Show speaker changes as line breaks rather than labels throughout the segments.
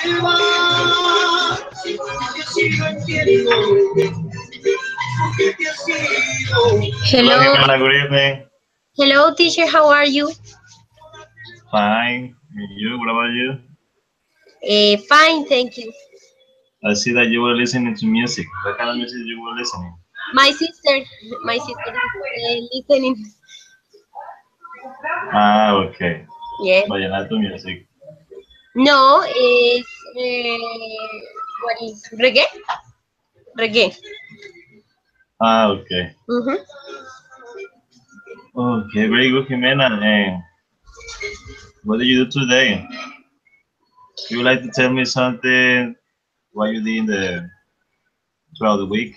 Hello,
Hello.
Jimena, good evening.
Hello, teacher. How are you?
Fine. And you, what about you?
Fine, thank you.
I see that you were listening to music. What kind of music you were listening?
My sister, my sister is listening.
Ah, okay.
Yeah.
Vallenato music.
No, it's what is reggae? Reggae.
Ah, okay.
Mm-hmm.
Okay, very good, Jimena. And what did you do today? You would like to tell me something, what you did in throughout the week?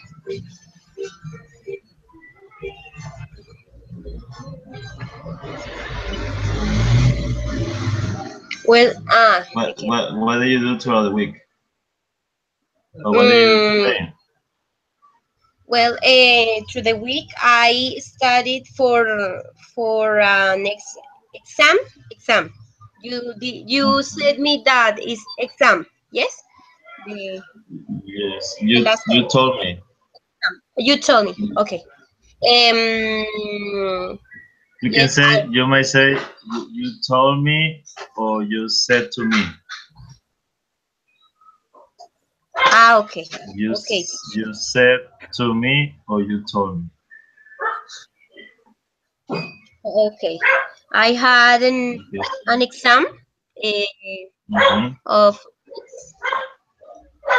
Well,
What did you do throughout the week? Or what did you do
mm,
today?
well, through the week I studied for next exam. Exam. You said me that is exam. Yes. The
Yes,
the
you
last
you
time.
told me.
You told me. Okay. Um.
You can
Yes.
say, you might say, you told me, or you said to me.
Okay.
You
Okay.
you said to me, or you told me.
Okay. I had
Okay.
an exam
Mm-hmm.
of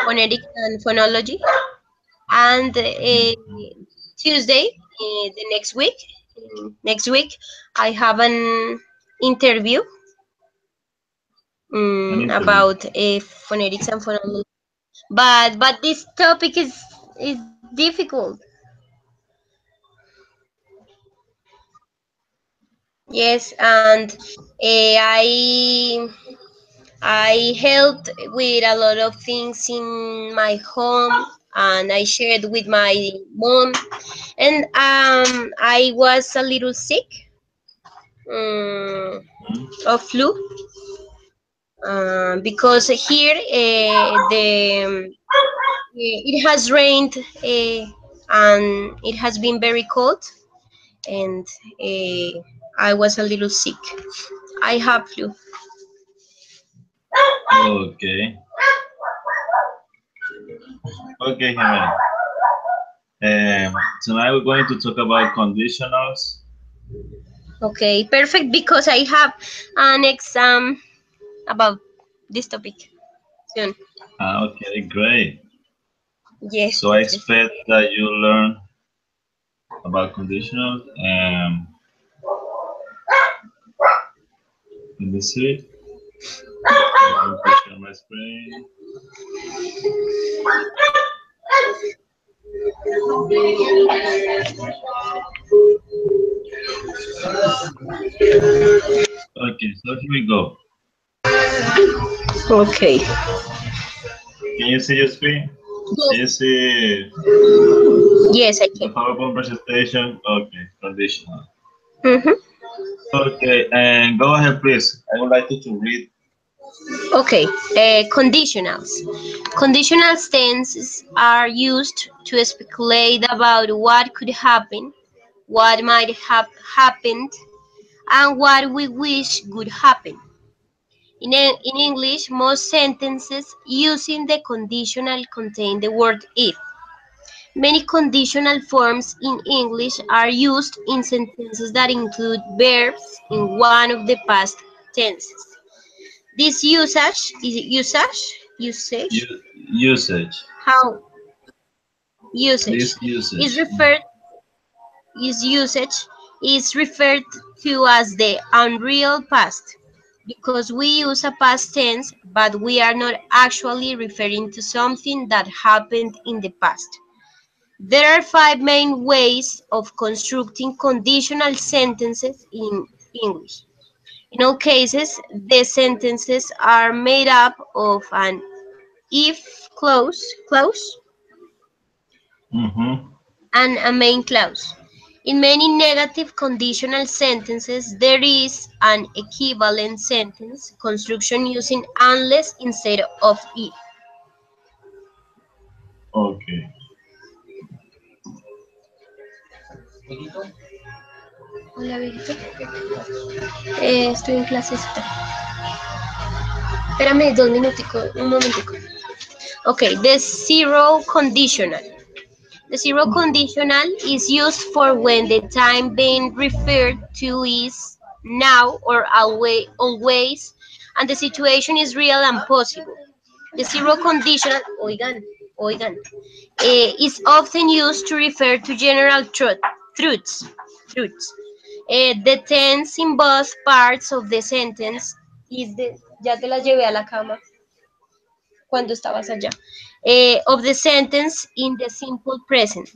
phonetics and phonology, and Tuesday, next week, I have an interview
An interview.
about phonetics and phonology. But this topic is difficult. Yes, and I helped with a lot of things in my home, and I shared with my mom. And I was a little sick um,
Mhm.
of flu because here it has rained and it has been very cold, and I was a little sick. I have flu.
Okay. Okay, Jimena. Tonight we're going to talk about conditionals.
Okay, perfect, because I have an exam about this topic soon.
Ah, okay, great.
Yes,
So I
teacher.
expect that you learn about conditionals. Let me see. I'm going to share my screen. Okay, so here we go.
Okay.
Can you see your screen? Can you see
Yes, I
the
can.
PowerPoint presentation? Okay, conditional.
Mm-hmm.
Okay, and go ahead, please. I would like you to read.
Okay. Conditionals. Conditional tenses are used to speculate about what could happen, what might have happened, and what we wish would happen. In English, most sentences using the conditional contain the word if. Many conditional forms in English are used in sentences that include verbs in one of the past tenses. This usage,
Usage.
how usage
This
is
usage.
referred is usage is referred to as the unreal past, because we use a past tense but we are not actually referring to something that happened in the past. There are five main ways of constructing conditional sentences in English. In all cases, the sentences are made up of an if clause
Mm-hmm.
and a main clause. In many negative conditional sentences, there is an equivalent sentence construction using unless instead of if.
Okay.
Hola, Víctor. Estoy en clases. Espérame 2 minuticos, un momentico. Okay, the zero conditional. The zero conditional is used for when the time being referred to is now or always, and the situation is real and possible. The zero conditional, oigan, is often used to refer to general truths. The tense in both parts of the sentence is the, ya te las llevé a la cama cuando estabas allá, of the sentence in the simple present.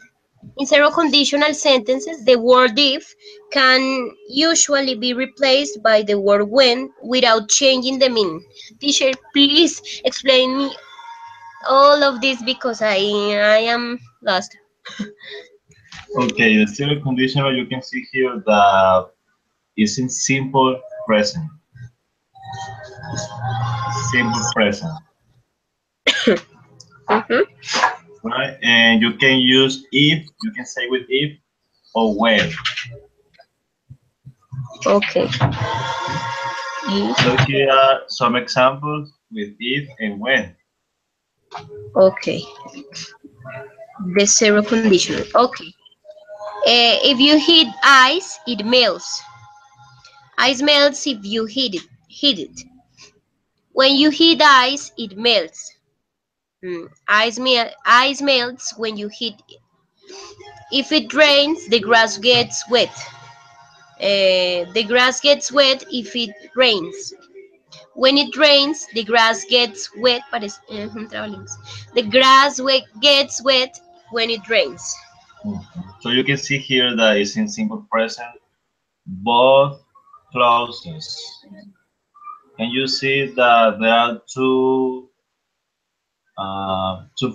In zero conditional sentences, the word if can usually be replaced by the word when without changing the meaning. Teacher, please explain me all of this because I am lost.
Okay, the zero conditional you can see here that is in simple present. Simple present. Right? And you can use if, you can say with if or when.
Okay.
So here are some examples with if and when.
Okay. The zero conditional. Okay. If you heat ice, it melts. Ice melts if you heat it. When you heat ice, it melts. Ice melts when you heat it. If it rains, the grass gets wet. The grass gets wet if it rains. When it rains, the grass gets wet. The grass gets wet when it rains.
So you can see here that it's in simple present, both clauses. Can you see that there are two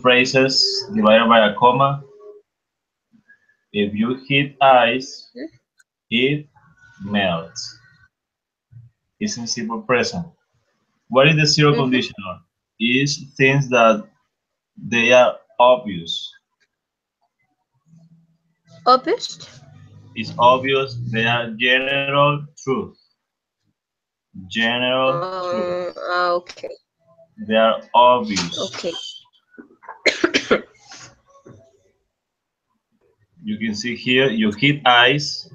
phrases divided by a comma? If you heat ice, it melts. It's in simple present. What is the zero conditional? Is things that they are obvious.
Obvious?
It's obvious they are general truth. General truth.
Okay.
They are obvious.
Okay.
You can see here, you heat ice,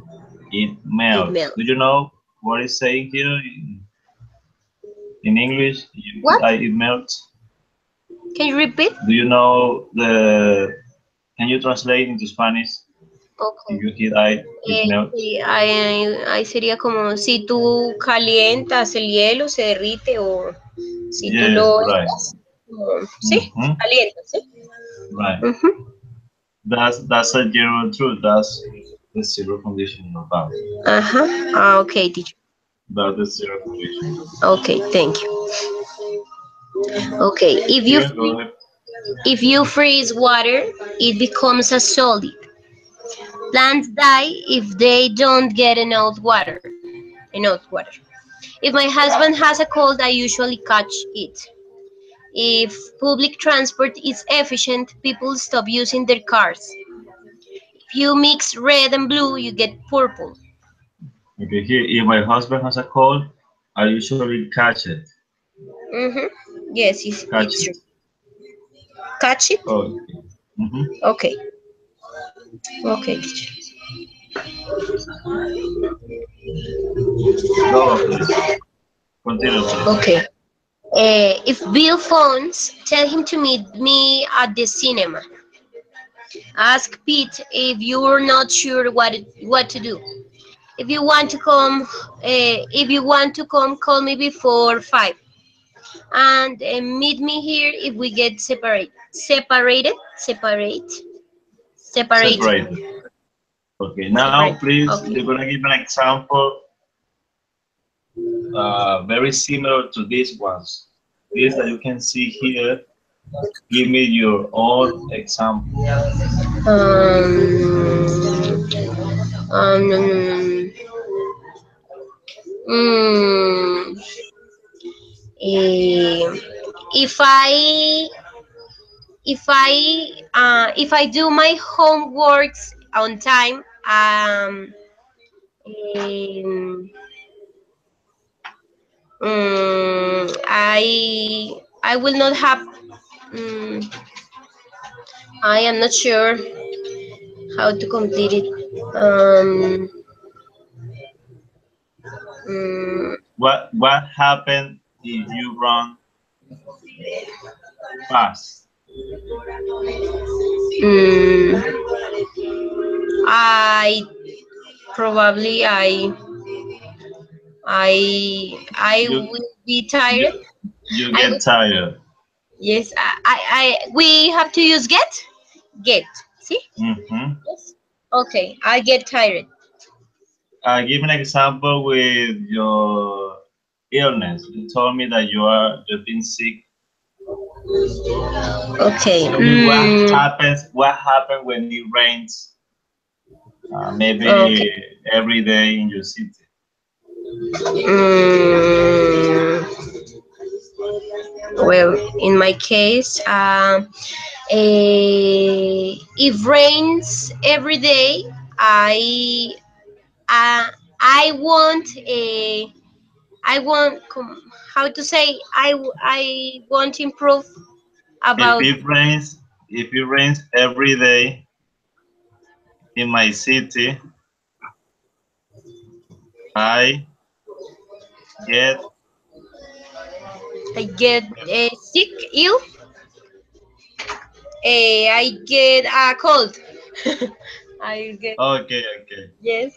it melts. Do you know what it's saying here in English? You
What?
heat ice, it melts.
Can you repeat?
Do you know can you translate into Spanish?
Okay.
If you heat ice, it melts.
Sí, ahí sería como si tú calientas el hielo, se derrite o si tú
Yes,
lo
right.
sí, calientas, ¿sí?
Right. That's a general truth. That's the zero conditional about.
Okay, teacher.
That's the zero conditional.
Okay, thank you. Okay, if you freeze water, it becomes a solid. Plants die if they don't get enough water. If my husband has a cold, I usually catch it. If public transport is efficient, people stop using their cars. If you mix red and blue, you get purple.
Okay, here, if my husband has a cold, I usually catch it.
Yes,
Catch
it's
it.
true. Catch it?
Okay.
Okay. Okay.
Go on, please. Continue, please.
Okay. If Bill phones, tell him to meet me at the cinema. Ask Pete if you're not sure what to do. If you want to come, call me before 5. And meet me here if we get separated.
Separated. Okay, now please,
Okay.
you're gonna give an example very similar to these ones. This that you can see here. Give me your own example.
Um, mm, eh, if I do my homeworks on time, um, I will not have. Um, I am not sure how to complete it. Um, mm,
What happened if you run fast?
mm, I probably I
You
will be tired.
you you
I
get tired.
Yes, we have to use get. See?
Mm-hmm.
Yes. Okay, I get tired.
Give an example with your illness. You told me that you've been sick.
Okay.
Tell me what happens when it rains, maybe
Okay.
every day in your city.
Mm, well, in my case, if rains every day, I uh, I want a I want how to say I want to improve
If
about.
it rains, if it rains every day in my city, I get
I get sick, ill. I get a cold. I get
okay, okay.
yes.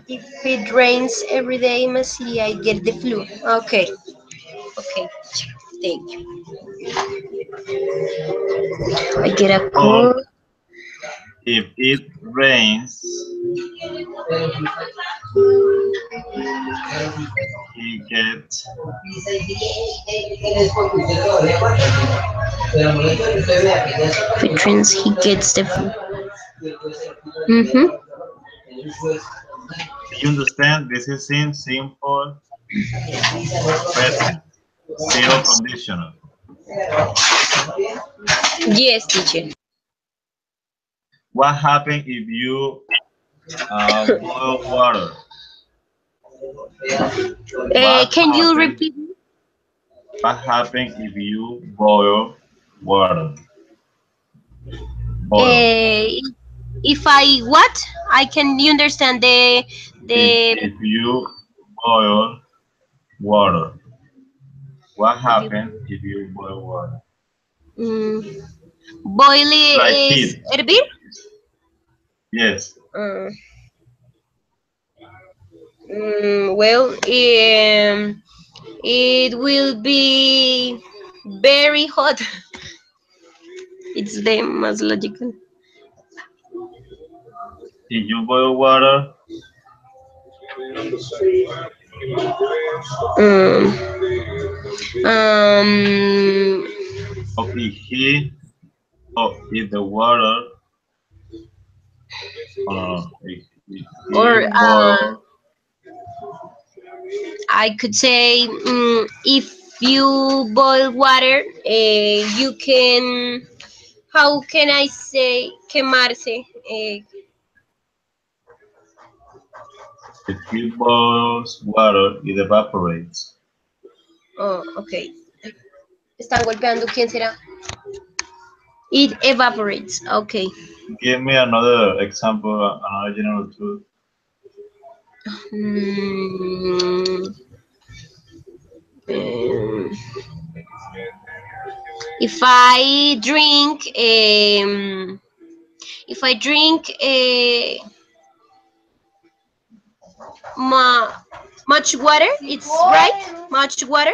If it rains every day in my city, I get the flu. Okay, okay. Thank you. I get a
Or
cold.
if it rains, he gets
If it rains, he gets the flu. Mm-hmm.
do you understand? This is in simple present, zero conditional.
Yes, teacher.
What happens if you boil water? What
Can you
happens?
repeat?
What happens if you boil water? Boil.
Uh, if I what? I can you understand the
If you boil water, what
if you
happens if you boil water?
mm, boil
Like
is
heat.
hervir?
Yes.
Uh, well, it will be very hot. It's the most logical.
If you boil water,
Um, um,
or if he, or if the water, oh no, no, if he
or
boil,
I could say if you boil water, you can. How can I say quemarse?
if he boils water, it evaporates.
Oh, okay. Están golpeando. ¿Quién será? It evaporates. Okay.
Give me another example, another general truth.
Mm, um, if I drink, if I drink ma- much water, it's right. Much water.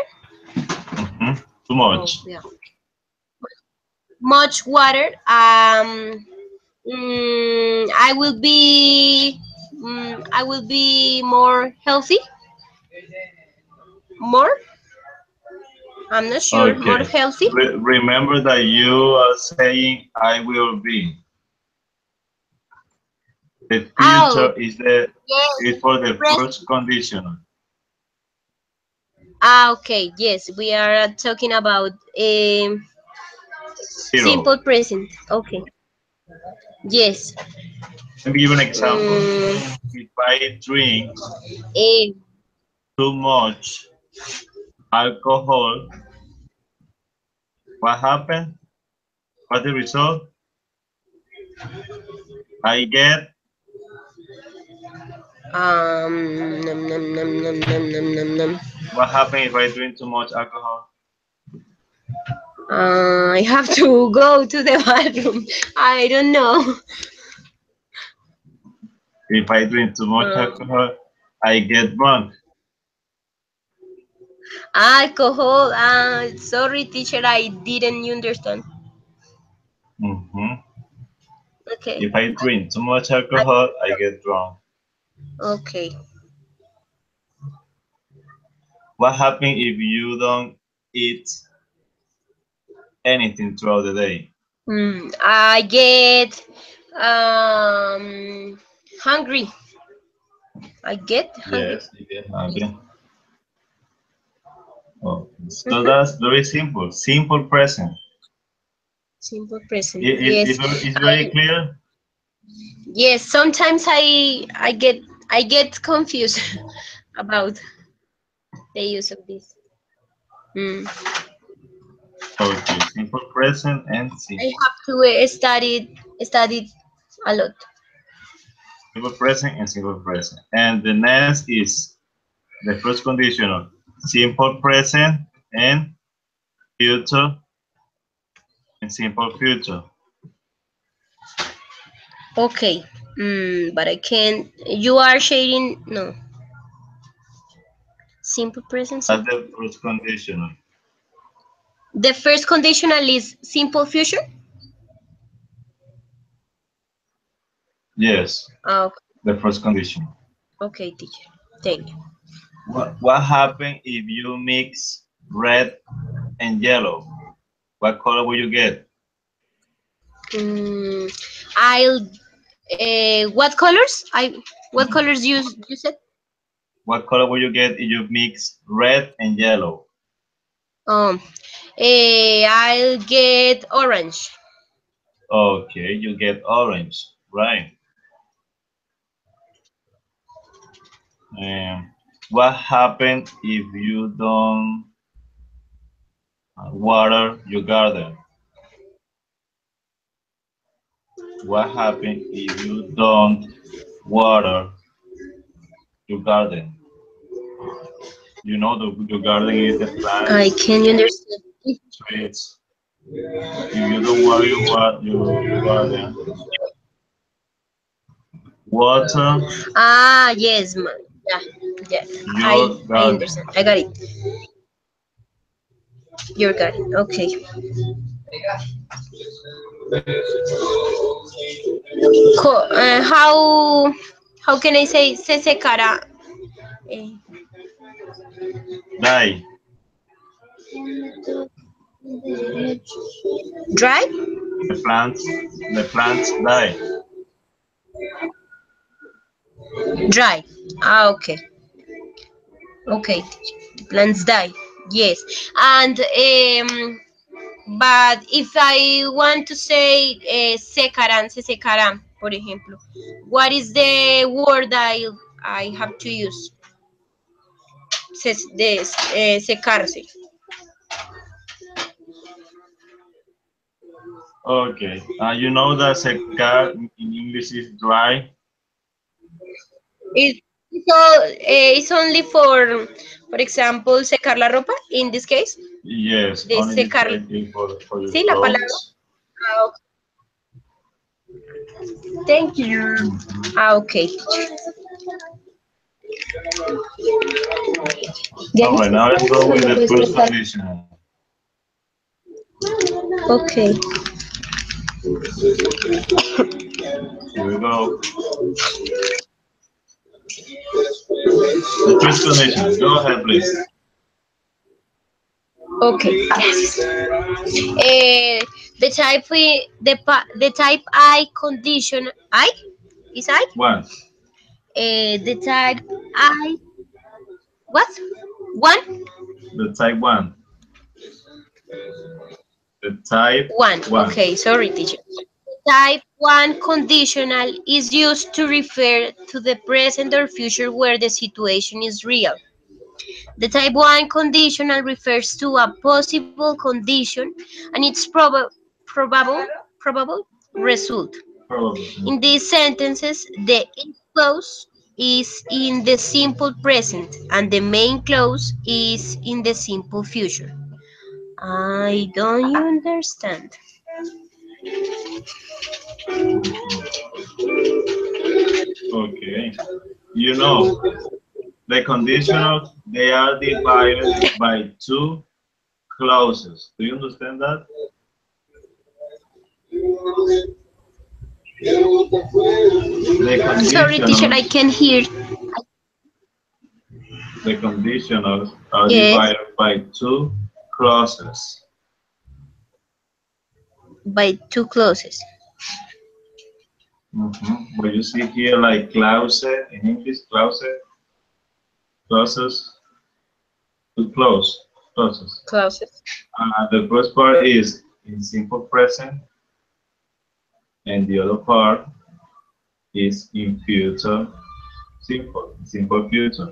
Hmm. Too
Oh,
much.
yeah. Much water. I will be more healthy. More. I'm not sure. More
Okay.
healthy.
Remember that you are saying I will be. The
Oh,
future is
yes,
for the
present.
first conditional.
Ah, okay, yes, we are talking about
Zero.
simple present. Okay, yes.
Let me give you an example.
Mm,
If I drink
eh,
too much alcohol, what happened? What's the result? I get
Nom, nom, nom, nom, nom, nom, nom, nom.
what happened if I drink too much alcohol?
I have to go to the bathroom. I don't know.
If I drink too much
Um,
alcohol, I get drunk.
alcohol. Sorry, teacher, I didn't understand.
Mhm.
Okay.
If I drink too much
I,
alcohol, I get drunk.
okay.
What happens if you don't eat anything throughout the day?
I get hungry. I get hungry.
Yes, you get hungry. Oh, so
Mhm.
that's very simple. Simple present.
Simple present. Yes.
It's very clear.
Yes. Sometimes I get confused about the use of this. Mm.
Okay, simple present and
I
simple.
have to study a lot.
Simple present and simple present. And the next is the first conditional. Simple present and future and simple future.
Okay. But I can't. You are sharing. No. Simple present.
That's
Simple.
the first conditional.
The first conditional is simple future.
Yes,
Oh,
the first condition.
okay, teacher. Thank you.
What happens if you mix red and yellow? What color will you get?
Mm, I'll. What colors? What colors you said?
What color will you get if you mix red and yellow?
Um. I'll get orange.
Okay, you get orange, right? Um, what happens if you don't water your garden? What happens if you don't water your garden? You know your garden is the
I
plants,
can understand.
trees. If you don't water your garden, water
Ah, yes, yeah, yeah. I
your
I
garden.
understand. I got it. You got it. Okay. How can I say se secará? Eh,
Die.
dry?
The plants die.
Dry. Ah, okay. Okay. Plants die. Yes. And but if I want to say secarán, se secarán, por ejemplo, what is the word I have to use? Secarse.
Okay. You know that secar in English is dry.
It, it's only for example, secar la ropa. In this case,
Yes,
de
only this
secar.
case is for your
Sí, la palabra.
clothes.
Ah, thank you.
Mhm.
Okay.
All right, now let's go with the first condition.
Okay.
Here we go. The first condition. Go ahead, please.
Okay. The type the type I condition I. Is I?
One.
The type I. What? One?
The type one. The type
One.
one.
Okay, sorry, teacher. Type 1 conditional is used to refer to the present or future where the situation is real. The type 1 conditional refers to a possible condition and its probable result.
Probably.
In these sentences, the if clause is in the simple present and the main clause is in the simple future. I don't understand.
Mhm. Okay. You know, the conditionals, they are divided by two clauses. Do you understand that? The
Sorry, teacher, I
conditionals,
can hear.
the conditionals are
Yes,
divided by two clauses.
by two clauses.
What you see here, like clause in English, clauses, to clauses.
Clauses.
The first part is in simple present, and the other part is in future simple future.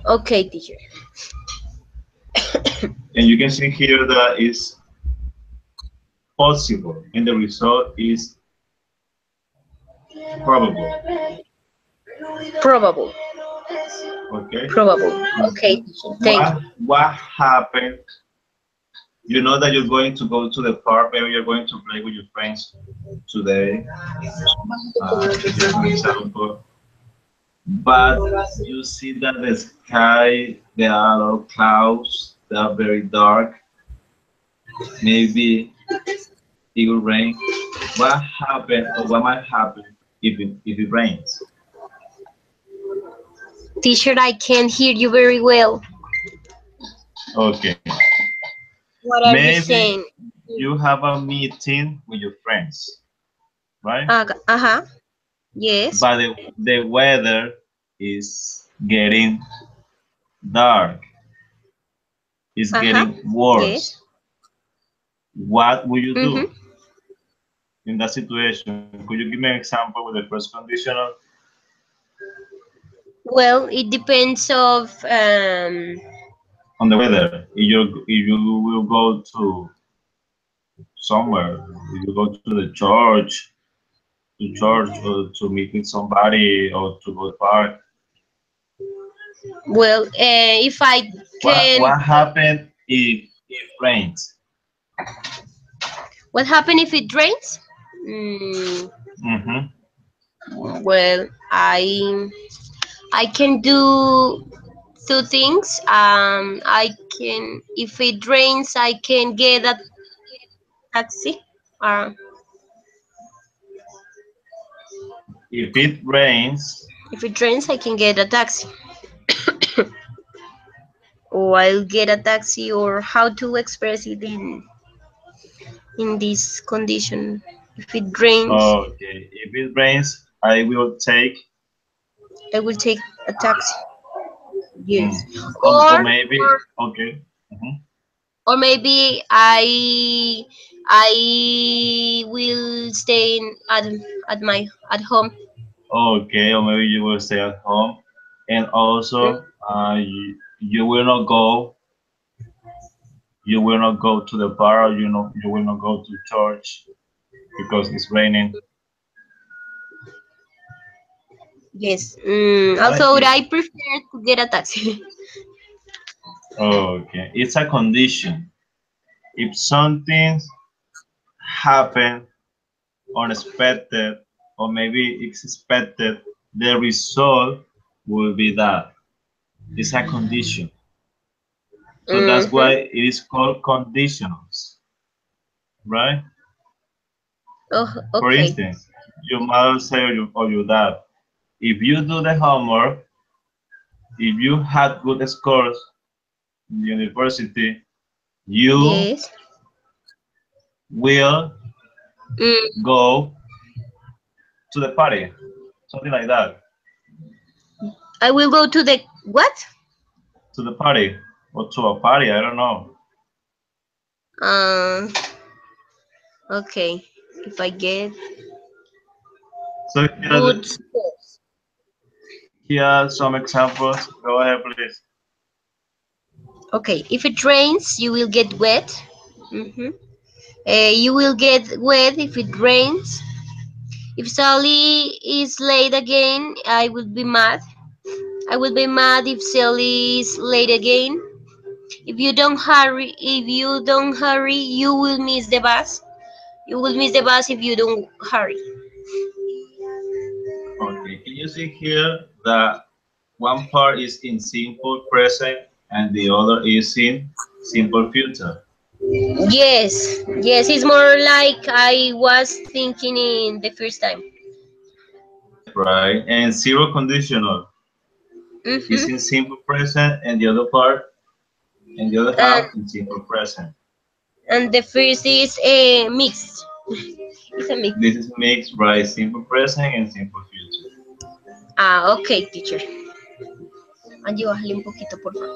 Okay, teacher.
And you can see here that is possible, and the result is probable.
Probable.
Okay.
Probable. Okay, teacher. Thank you.
What happened? You know that you're going to go to the park, maybe you're going to play with your friends today, just an example. But you see that the sky, there are a lot of clouds, they are very dark. Maybe it will rain. What happened or what might happen if it rains?
Teacher, I can't hear you very well.
Okay.
What are you
Maybe
saying?
you have a meeting with your friends, right?
Uh-huh. Yes.
But the weather is getting dark, it's
Uh-huh.
getting
Yes.
worse. What will you
Mm-hmm.
do in that situation? Could you give me an example with the first conditional?
Well, it depends of
On the weather. If you will go to somewhere, if you go to the church or to meet with somebody or to go to park.
well, if I can,
What happened if it rains?
what happen if it rains? Mm,
Mm-hmm.
well, I can do two things. I can, if it rains, I can get a taxi. Uh,
If it rains,
if it rains, I can get a taxi. Or I'll get a taxi, or how to express it in this condition. If it rains,
okay. If it rains, I will take.
I will take a taxi.
Mm.
Yes.
Or
Or
maybe okay. Mhm.
or maybe I will stay at home.
Okay, or maybe you will stay at home, and
Mm,
also you will not go to the bar, or you will not go to church because it's raining,
yes.
right?
Also, I prefer to get a taxi.
Okay, it's a condition. If something happen unexpected or maybe it's expected, the result will be that. It's a condition. So that's
Mm-hmm.
why it is called conditionals, right?
Oh,
For
okay.
instance, your mother say or your dad, if you do the homework, if you had good scores in the university, you
Yes.
will
Mm,
go to the party, something like that.
I will go to the what?
To the party or to a party, I don't know.
Uh, okay. If I get
So
good scores.
here are some examples. Go ahead, please.
Okay. If it rains, you will get wet. Mm-hmm. You will get wet if it rains. If Sally is late again, I will be mad. I will be mad if Sally is late again. If you don't hurry, you will miss the bus. You will miss the bus if you don't hurry.
Okay, can you see here that one part is in simple present and the other is in simple future?
Yes, yes, it's more like I was thinking in the first time.
Right, and zero conditional is in
Mm-hmm.
simple present and the other part and the other
And
half in simple present.
the first is a mixed. It's a mix.
This is mixed, right? Simple present and simple future.
Ah, okay, teacher. Angie, bájale un poquito, por favor.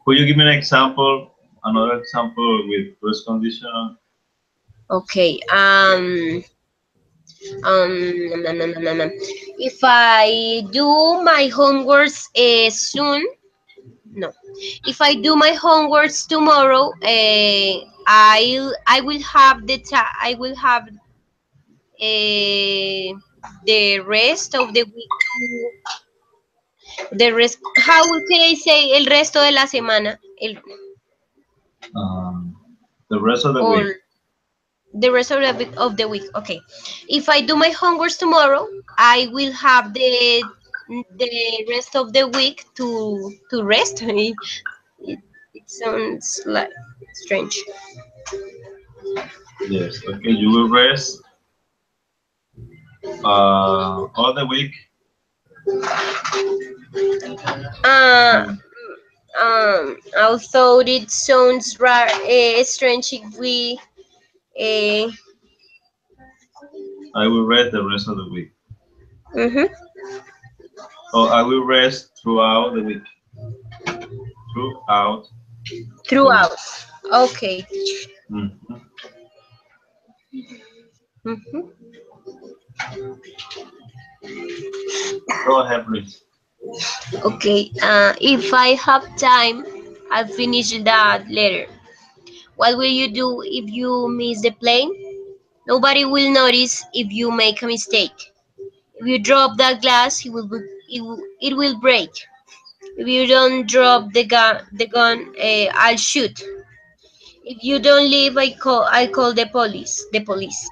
Could you give me an example, another example with first conditional?
Okay. If I do my homeworks soon, no. If I do my homeworks tomorrow, I will have I will have the rest of the week the rest. How can I say el resto de la semana?
Um, the rest of the week.
Or the rest of the week. Okay. If I do my homeworks tomorrow, I will have the rest of the week to rest. It sounds like strange.
Yes. Okay. You will rest all the week.
Uh,
And
Although it sounds strange if we uh,
I will rest the rest of the week.
mhm,
Or I will rest throughout the week. Throughout the week.
throughout. Okay.
Mhm.
Mhm.
Go ahead, please.
Okay. If I have time, I'll finish that letter. What will you do if you miss the plane? Nobody will notice if you make a mistake. If you drop that glass, it will break. If you don't drop I'll shoot. If you don't leave, I call the police. The police.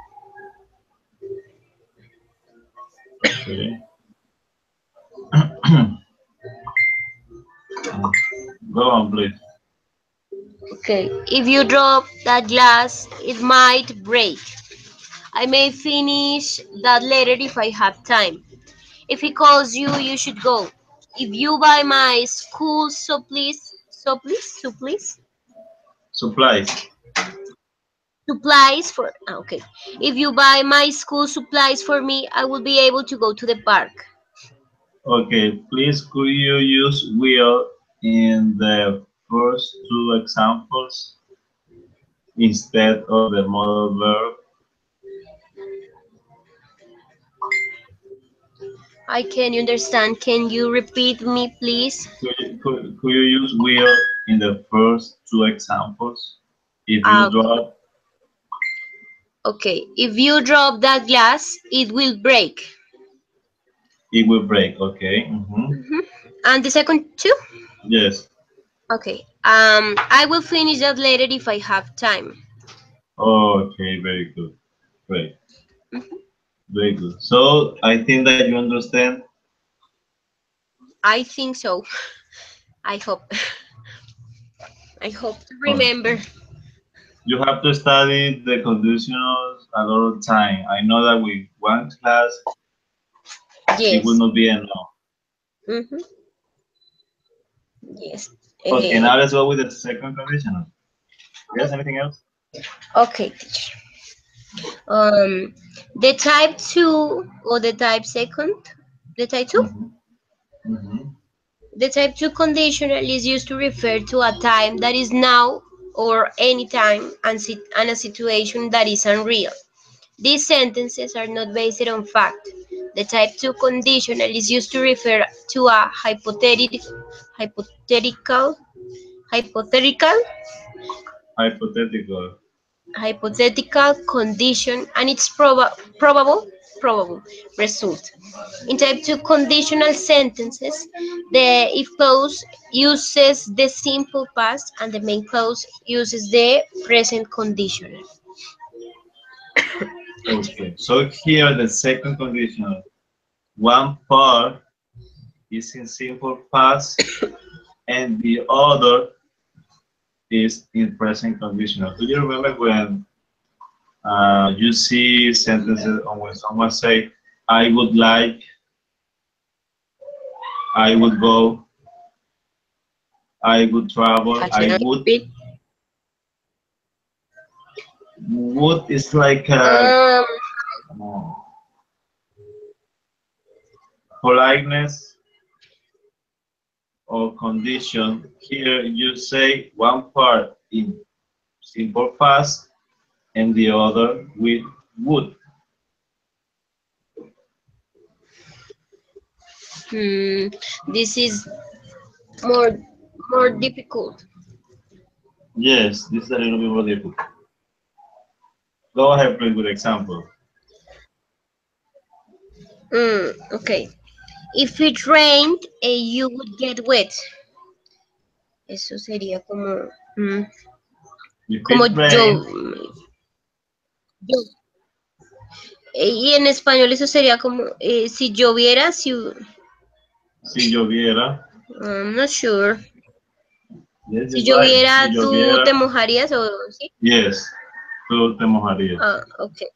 Okay. Go on, please.
Okay. If you drop that glass, it might break. I may finish that later if I have time. If he calls you, you should go. If you buy my school
Supplies.
supplies for okay. If you buy my school supplies for me, I will be able to go to the park.
Okay, please could you use will in the first two examples instead of the modal verb?
I can understand. Can you repeat me, please?
Could you use will in the first two examples? If you
Okay.
drop,
Okay. If you drop that glass, it will break.
it will break. Okay. Mhm.
Mhm. And the second two?
Yes.
Okay. I will finish that later if I have time.
Okay, very good. Great.
Mhm.
Very good. So I think that you understand.
I think so. I hope. I hope to remember.
Okay. You have to study the conditionals a lot of time. I know that with one class, it will
Yes.
not be enough.
Mm-hmm. Yes.
Okay, now let's go with the second conditional. Yes, anything else?
Okay, teacher. Um, the type two or the type second, the type two.
Mm-hmm. Mm-hmm.
The type 2 conditional is used to refer to a time that is now or any time and a situation that is unreal. These sentences are not based on fact. The type 2 conditional is used to refer to a hypothetical, hypothetical,
Hypothetical.
hypothetical condition and its probable result. In type 2 conditional sentences, the if clause uses the simple past and the main clause uses the present conditional.
Okay. So here the second conditional. One part is in simple past and the other is in present conditional. Do you remember when you see sentences or when someone say, I would like, I would go, I would travel,
Can
I
I
would.
repeat?
Would is like a
Um,
uh, politeness or condition. Here you say one part in simple past and the other with would.
hmm, this is more more difficult.
Yes, this is a little bit more difficult. Go ahead, please, with example.
Okay. If it rained, you would get wet. Eso sería como, mm,
If
como
it rain,
y en español eso sería como si lloviera, si,
si lloviera.
I'm not sure.
Yes,
Si
you're right. Si
lloviera, ¿tú te
lloviera,
mojarías o sí?
yes, tú te mojarías.
Ah, okay.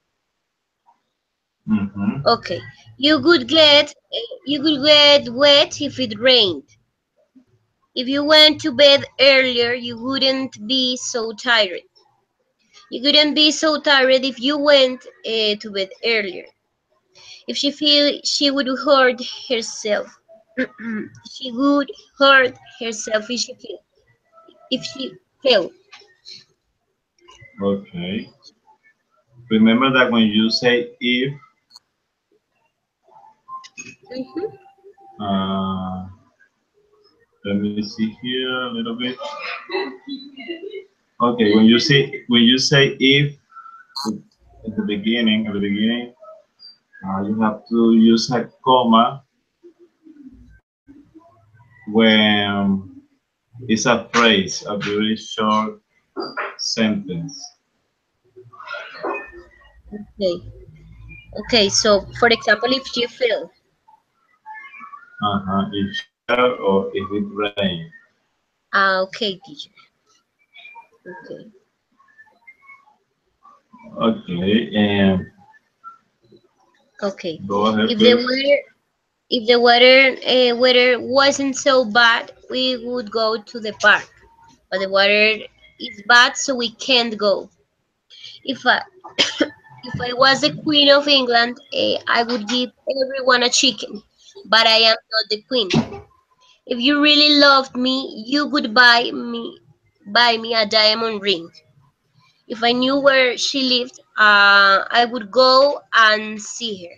Ujú.
Okay. You could get wet if it rained. If you went to bed earlier, you wouldn't be so tired. You couldn't be so tired if you went to bed earlier. If she feel she would hurt herself. She would hurt herself if she fell.
Okay. Remember that when you say if,
Mhm.
uh, let me see here a little bit. Okay, when you say if at the beginning, you have to use a comma when it's a phrase, a very short sentence.
Okay. Okay. So, for example, if she fell.
If she fell or if it rained.
Ah, okay, teacher. Okay.
Okay, and
Okay.
go ahead,
If the
please.
weather if the weather wasn't so bad, we would go to the park. But the weather is bad, so we can't go. If I if I was the Queen of England, I would give everyone a chicken. But I am not the Queen. If you really loved me, you would buy me a diamond ring. If I knew where she lived, I would go and see her.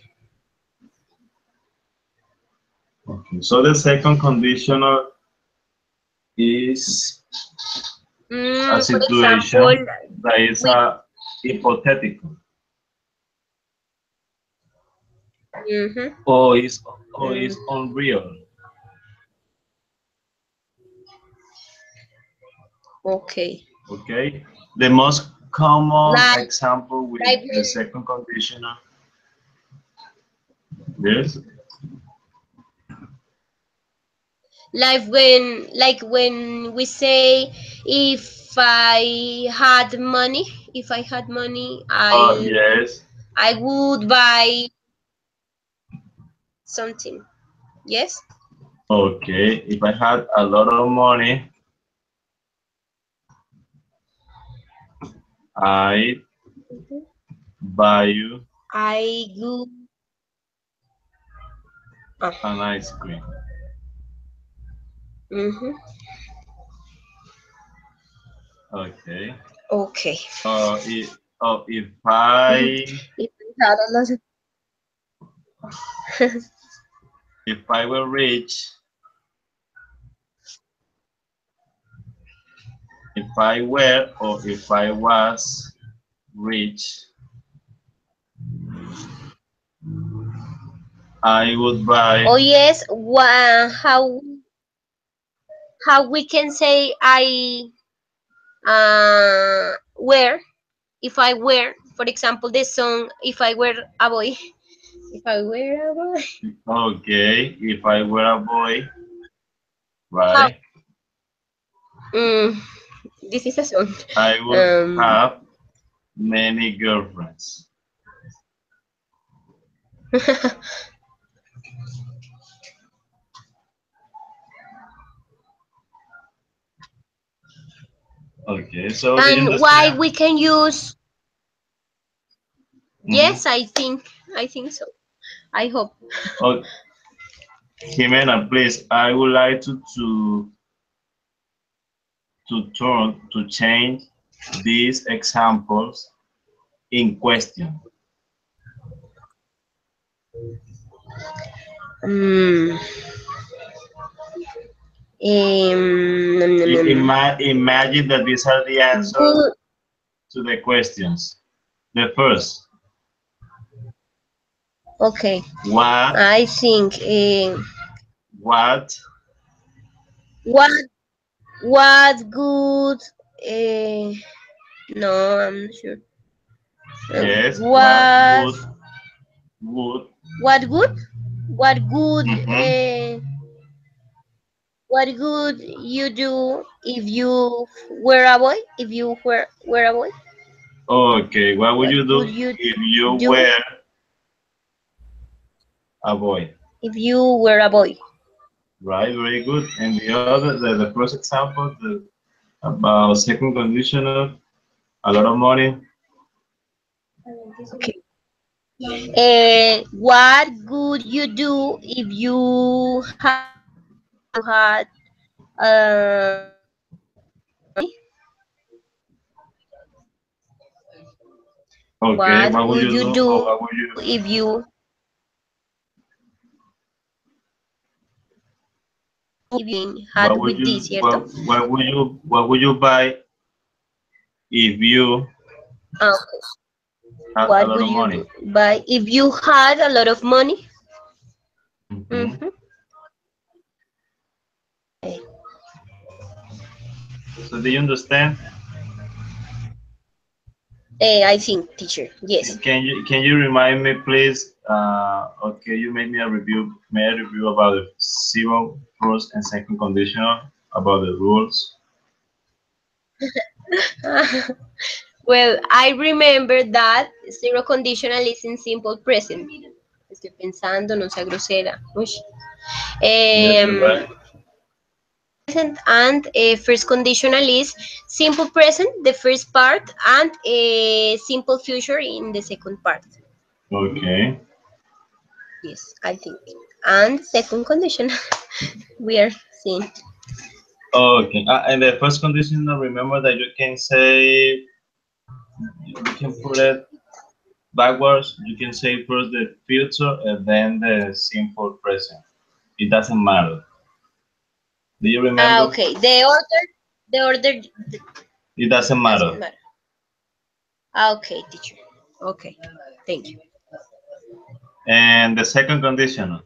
Okay, so the second conditional is a
For example,
situation that is
with
hypothetical
mhm,
or is
mm,
unreal.
okay,
Okay, the most common
like
example with
like
the
when
second conditional, yes.
like when we say if I had money,
Yes.
I would buy something. Yes.
Okay, if I had a lot of money, I
Mhm.
buy you
I go.
an ice cream.
Mm-hmm.
Okay.
Okay.
If, if I
If we had a lot of-
if I were rich, if I were or if I was rich, I would buy.
Oh yes. How we can say I were, if I were, for example, the song "If I Were a Boy." If I were a boy.
Okay, if I were a boy,
How?
right,
Mm, this is a song.
I would
Um.
have many girlfriends. Okay, so do you
And why
understand?
we can use?
Mm-hmm.
Yes, I think so. I hope.
Oh, Jimena, please, I would like to change these examples in question.
Mm, nom, nom, nom.
Imagine that these are the answers
Good.
to the questions. The first,
Okay.
what,
I think.
what,
What good? Uh, no, I'm not sure.
yes, what
What
would,
what good? What good?
mm-hmm.
What good you do if you were a boy? If you were a boy,
Okay, what would
what
you
would
do
you
if you
do
were a boy?
if you were a boy?
Right, very good. And the other, the first example, about second conditional, a lot of money.
Okay. What would you do if you had money?
Okay,
What
what would
would
you
you
do, or
do
what would you,
if you
what
had
would
with
you,
this, ¿cierto?
what would you buy if you
Uh,
had a
what
lot
would
of
you
money?
do? But if you had a lot of money,
Hmm.
mm-hmm. Okay.
So do you understand?
I think, teacher, yes.
Can you remind me, please? Okay, you made me a review. May I review about the zero, first, and second conditional about the rules?
Well, I remember that zero conditional is in simple present. Estoy pensando, no sea grosera. Uy.
Yes, you're
Um,
right.
present and first conditional is simple present, the first part, and simple future in the second part.
Okay.
Yes, I think. And second condition, we are seeing.
Okay. And the first conditional, remember that you can say, you can put it backwards. You can say first the future and then the simple present. It doesn't matter. Do you
Ah,
remember?
okay. The order
It doesn't
doesn't
matter.
matter. Ah, okay, teacher. Okay, thank you.
And the second conditional,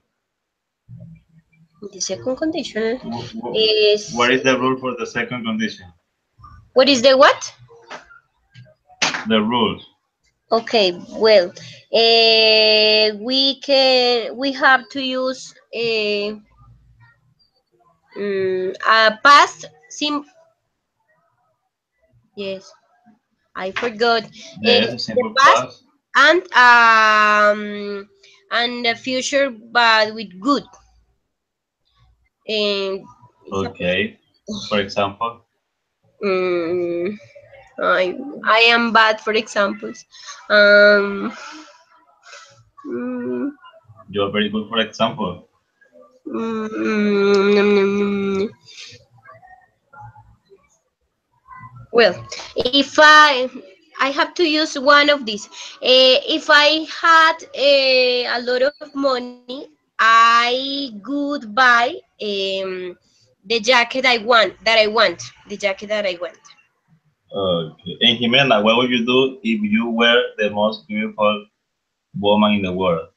The second condition
what
is
is the rule for the second condition?
what is the what?
The rules.
Okay, well, we have to use a past sim. Yes, I forgot.
Yes, a
The
simple
past
past.
and the future, but with good. And it's a
Okay. For example,
mm, I I am bad for examples. Um, mm,
You're very good, for example.
nom, nom, nom. Well, if I have to use one of these. If I had a lot of money, I would buy the jacket I want, the jacket that I want.
Okay. And Jimena, what would you do if you were the most beautiful woman in the world?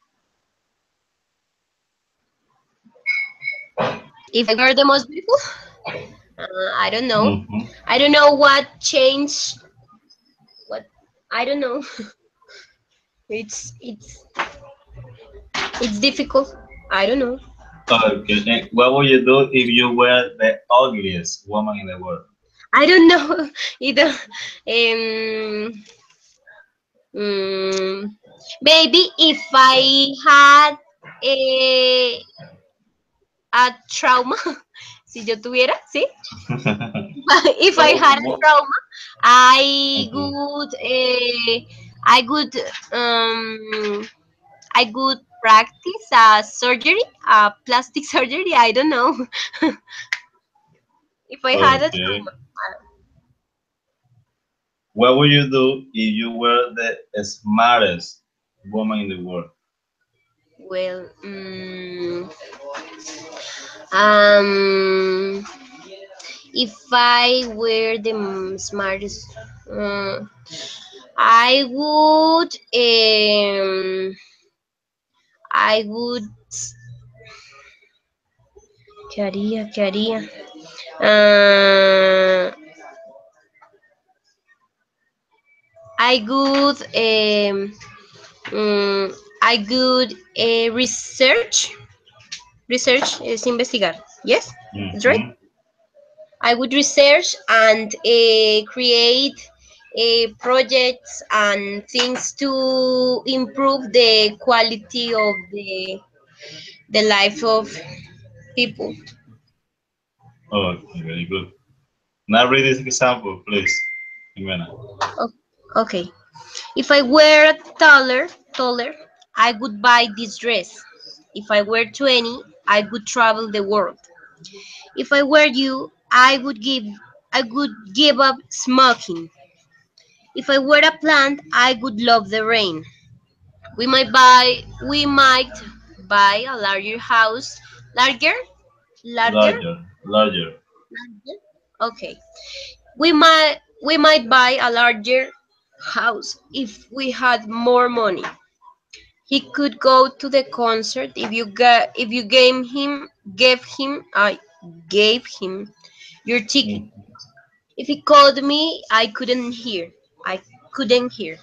If I were the most beautiful, I don't know.
Mm-hmm.
I don't know what changed. What I don't know. It's it's difficult. I don't know.
Okay. And what would you do if you were the ugliest woman in the world?
I don't know either. Um, mm, maybe if I had a, a trauma, si yo tuviera, ¿sí? If I had a trauma, I
Mhm.
would, I would, um, I would practice surgery, plastic surgery. I don't know. If I had a
Okay.
trauma.
What would you do if you were the smartest woman in the world?
Well, um, if I were the smartest, uh, I would, I would, ¿qué haría? ¿Qué haría? Uh, I would, I would research is investigar. Yes, that's right.
Mm-hmm.
I would research and create projects and things to improve the quality of the life of people.
Okay, very good. Now read this example, please, Jimena.
O- Okay. If I were taller, I would buy this dress. If I were 20, I would travel the world. If I were you, I would give up smoking. If I were a plant, I would love the rain. We might buy a larger house. Larger? Larger?
Larger.
Larger? Okay. We might buy a larger house if we had more money. He could go to the concert if you gave him your ticket.
Mm.
If he called me, I couldn't hear. I couldn't hear.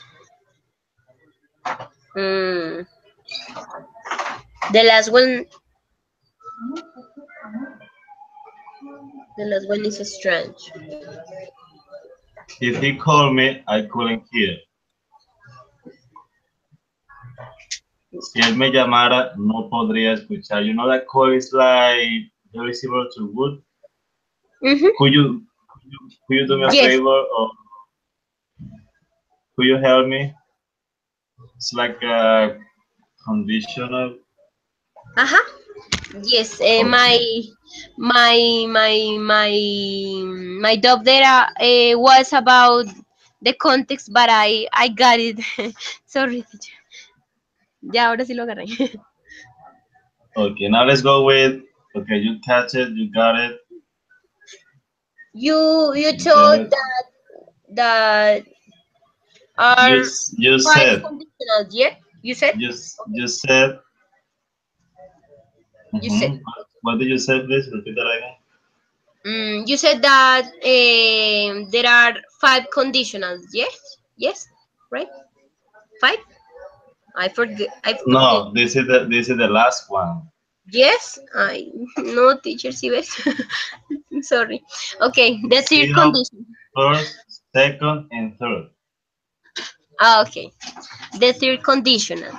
Mm, the last one, the last one is strange.
If he called me, I couldn't hear. Si él me llamara, no podría escuchar. You know that call is like very similar to would.
Mm-hmm.
Could you do me a
Yes.
favor or could you help me? It's like a conditional.
Uh-huh. Yes.
Okay.
My doubt there was about the context, but I got it. Sorry, teacher. Ya ahora sí lo agarré.
Okay, now let's go with, okay, you catch it, you got it,
You
you get
told
it.
that
You,
are
you
five
said,
conditionals. Yeah, you said.
you said,
You said.
mhm. What did you say, please? Repeat that again.
You said that there are five conditionals. Yes. Yes. Right. Five. I forget. I forget.
No, this is the last one.
Yes. I no teacher. Si ves. Sorry. Okay. The third
Zero,
condition.
first, second, and third.
Okay. The third conditional.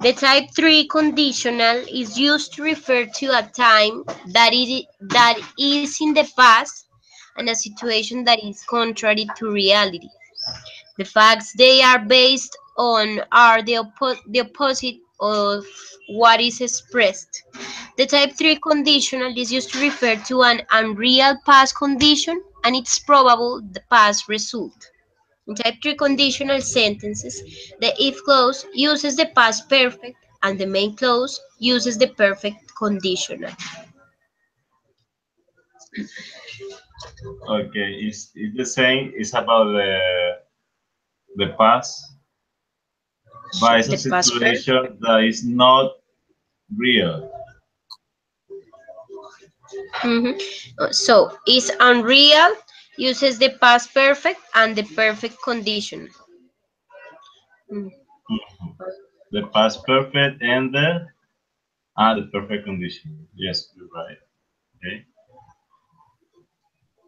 The type 3 conditional is used to refer to a time that is in the past and a situation that is contrary to reality. The facts they are based on are the opposite of what is expressed. The type 3 conditional is used to refer to an unreal past condition and its probable the past result. In type 3 conditional sentences, the if clause uses the past perfect and the main clause uses the perfect conditional.
Okay, it's the same. It's about the past, but it's a
The past perfect.
situation that is not real.
So is unreal uses the past perfect and the perfect condition. Mm.
Mhm. The past perfect and the perfect condition. Yes, you're right. Okay.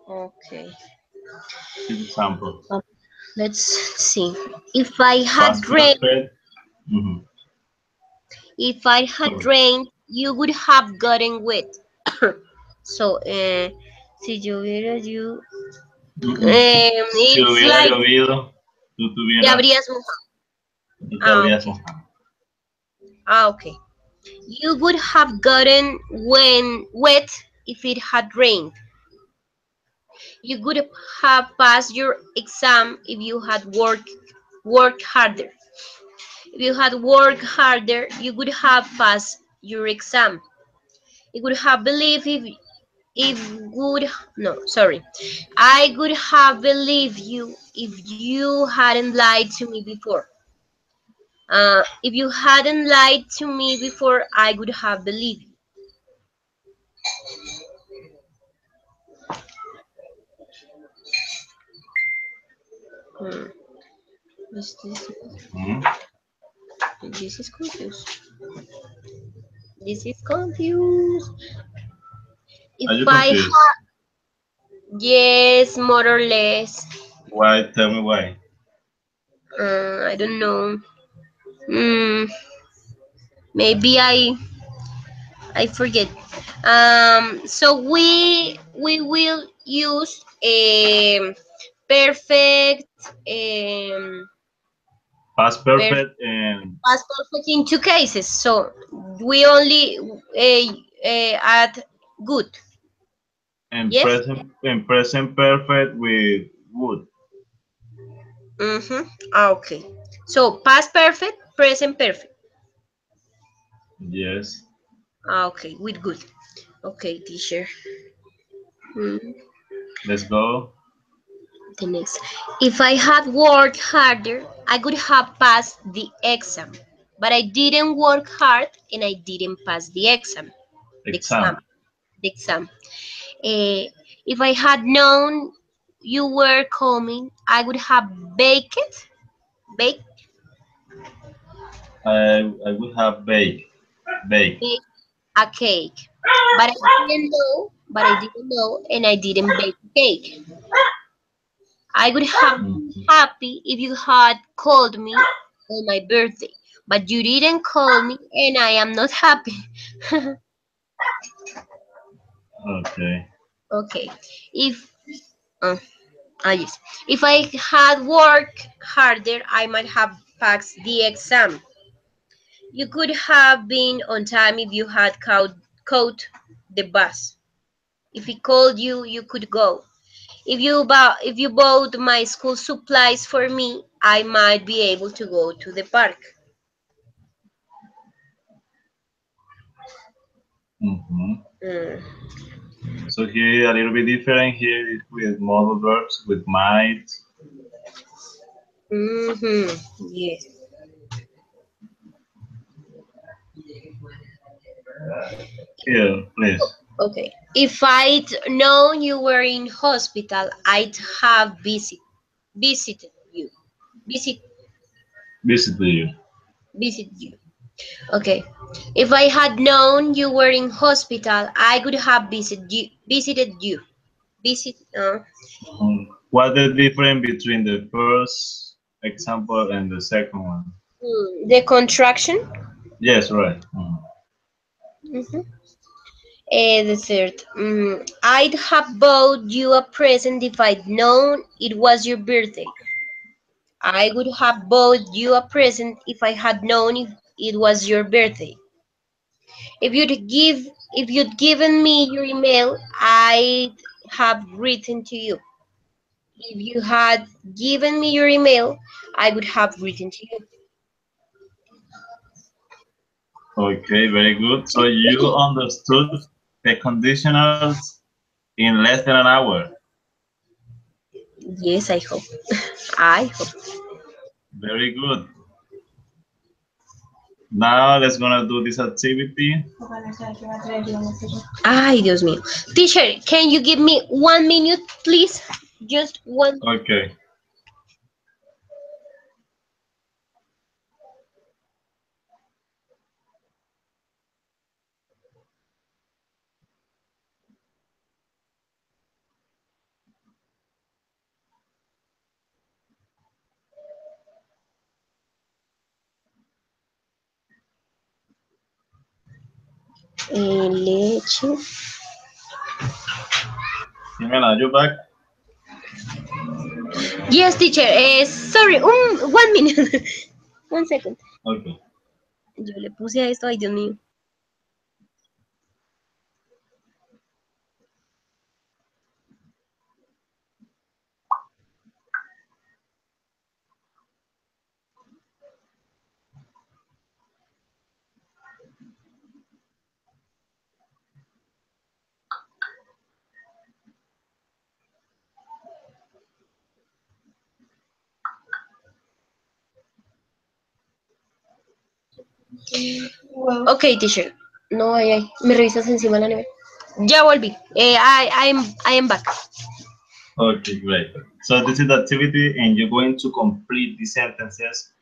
Okay.
Good example.
Let's see. If I
Past
had rain,
perfect. Mm-hmm.
if I had
Sorry.
rain, you would have gotten wet. So, si lloviera you,
Mm-mm. Si
it's
hubiera
like
llovido, tú
te
tuvieras,
habrías mojado.
tú te
Ah,
habrías
okay.
mojado.
Ah, okay. You would have gotten when wet if it had rained. You could have passed your exam if you had worked harder. If you had worked harder, you would have passed your exam. You would have believed if would no sorry. I would have believed you if you hadn't lied to me before. If you hadn't lied to me before, I would have believed you. Hmm.
Mhm.
This is confused. This is confused.
Are
If
you
I
confused?
yes, more or less.
Why? Tell me why.
I don't know. Mm, maybe I forget. So we will use perfect
Past
per,
perfect and
past perfect in two cases. So we only add good. Yes.
present perfect with would.
Mm-hmm. Okay. So past perfect, present perfect.
Yes.
Okay, with good. Okay, teacher. Mm.
Let's go.
The next. If I had worked harder, I could have passed the exam. But I didn't work hard and I didn't pass the exam. The exam.
Exam.
The exam. Eh, if I had known you were coming, I would have baked,
I would have bake.
baked a cake. But I didn't know, and I didn't bake a cake. I would have been
Mhm.
happy if you had called me on my birthday, but you didn't call me, and I am not happy.
Okay.
Okay, if uh, yes, if I had worked harder, I might have passed the exam. You could have been on time if you had caught the bus. If he called you, you could go. If you bought my school supplies for me, I might be able to go to the park.
Mhm.
Mm.
So here a little bit different. Here is with modal verbs with might.
Mm-hmm. Yes.
Here, please.
Okay. If I'd known you were in hospital, I'd have visited you. Visit
Visit you.
visit you. Okay. If I had known you were in hospital, I could have visited you. Visit
What the difference between the first example and the second one?
the contraction.
Yes, right.
Mhm. The third. I'd have bought you a present if I'd known it was your birthday. I would have bought you a present if I had known it was your birthday. If you'd given me your email, I'd have written to you. If you had given me your email, I would have written to you.
Okay, very good. So you understood the conditionals in less than an hour.
Yes, I hope. I hope.
Very good. Now let's gonna do this activity.
Ay, Dios mío. Teacher, can you give me 1 minute, please? Just one.
Okay.
Leche.
Jimena, you back?
Yes, teacher. Sorry, 1 minute. 1 second.
Okay.
Yo le puse a esto, ay, Dios mío. Ok, teacher. No, ay. Me revisas encima de la nevera. Ya volví. I am back.
Okay, great. So this is the activity, and you're going to complete the sentences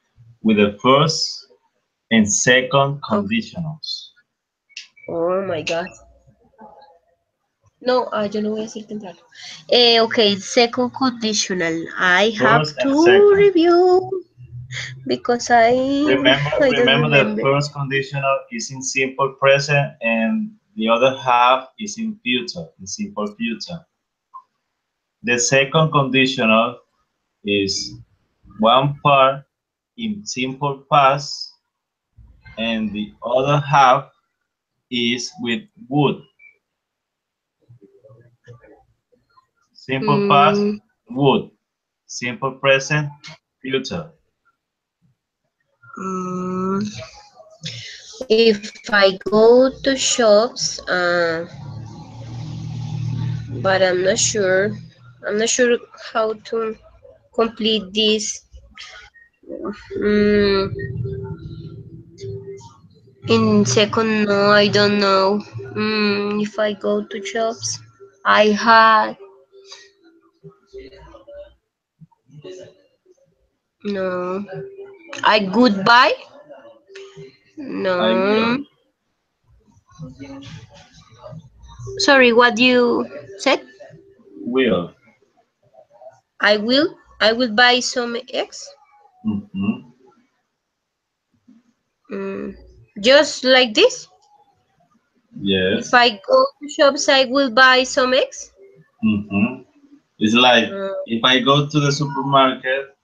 with the first and second conditionals.
Oh my God. No, yo no voy a hacer temprano. Okay, second conditional. I have
First and
to
second.
review because
Remember,
I don't
remember the
remember.
first conditional is in simple present, and the other half is in future, in simple future. The second conditional is one part in simple past, and the other half is with would. Simple past,
Mm,
would. Simple present, future.
mm, if I go to shops, but I'm not sure how to complete this. Mm, in second, no, I don't know. If I go to shops, I had no. I goodbye.
I
No.
will.
Sorry, what you said?
Will.
I will buy some eggs.
Mm-hmm.
Mm, just like this. If
Yes.
I go to shops, I will buy some eggs.
Mm-hmm. It's like
Uh,
if I go to the supermarket,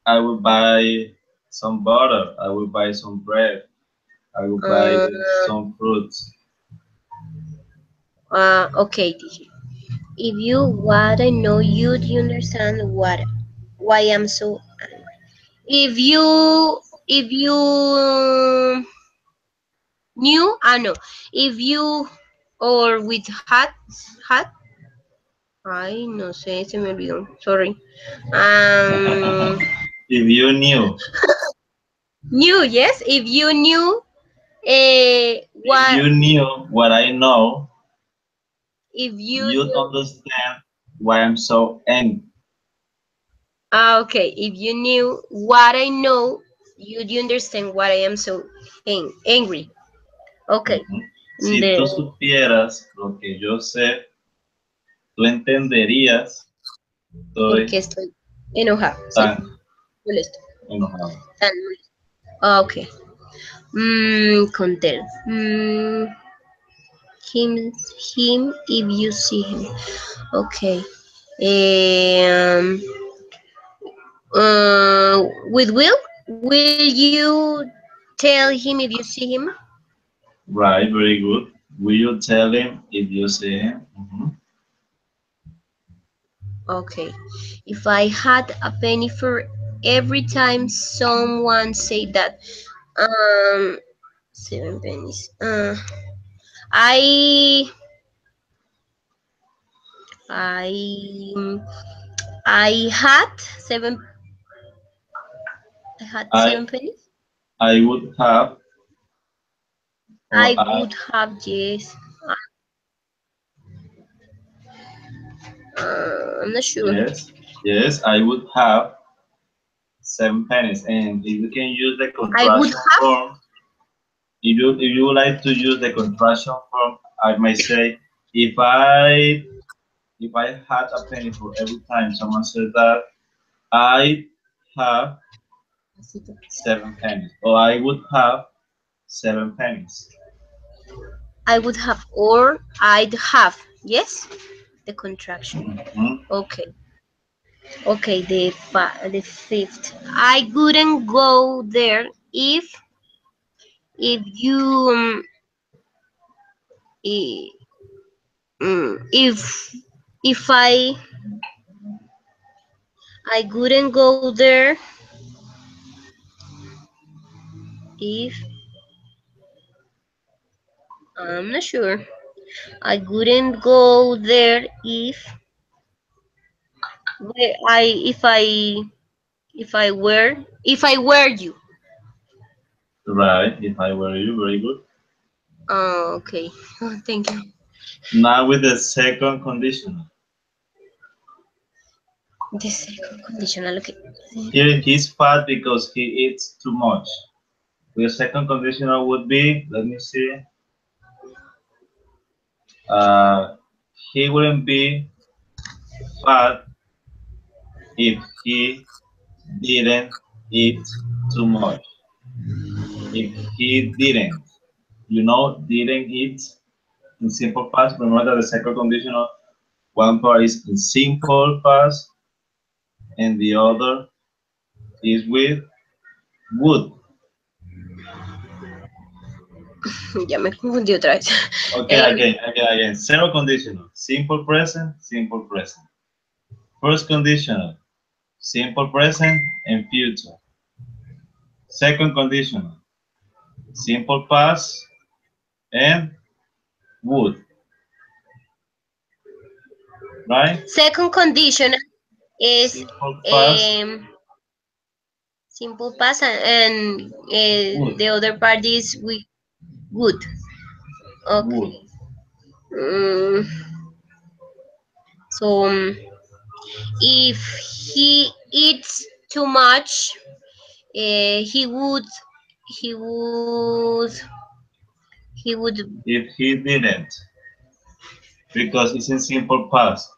I will buy some butter, I will buy some bread, I will buy
uh,
some fruits.
okay, teacher. If you what I know, you'd understand why I'm so angry. If you knew, no. If you or with hat, ay, no sé, se me olvidó. Sorry. Um,
If you knew,
Knew, yes. If you knew
if
what
you knew what I know,
if you
you'd
knew
understand why I'm so angry.
okay, if you knew what I know, you'd understand why I am so angry. Okay.
Ujú. Si
The,
tú supieras lo que yo sé, tú entenderías que estoy
porque estoy enojado, sí,
tan
molesto,
enojado.
tan molesto. Okay. Contel. him him if you see him. Okay. Um. With will you tell him if you see him?
Right, very good. Will you tell him if you see him?
Okay. If I had a penny for every time someone say that, um, 7 pennies. I I I had seven. I had
I
7 pennies.
I would have, or
I would have, yes. I'm not sure.
yes, yes, I would have 7 pennies. And if you can use the
I would
contraction
have.
form, if you would like to use the contraction form, I might say if I had a penny for every time someone said that, I have 7 pennies, or I would have 7 pennies.
I would have, or I'd have. Yes, the contraction.
Mhm.
Okay. Okay. The fifth. I wouldn't go there if you i- if I wouldn't go there if I'm not sure. I wouldn't go there if I were you.
Right, if I were you, very good.
Oh, okay. Oh, thank you.
Now with the second conditional.
The second conditional. Okay.
Here he's fat because he eats too much. The second conditional would be, let me see, uh, he wouldn't be fat if he didn't eat too much. If he didn't, didn't eat in simple past. Remember that the second conditional, one part is in simple past and the other is with would.
Ya me confundí otra vez.
Okay, again. Zero conditional, simple present, simple present. First conditional, simple present and future. Second conditional, simple past and would, right?
Second condition is
Simple past,
um, simple past and
would,
the other part is we would.
would.
Okay. Mm, so if he eats too much, he would he would
If he didn't, because it's in simple past.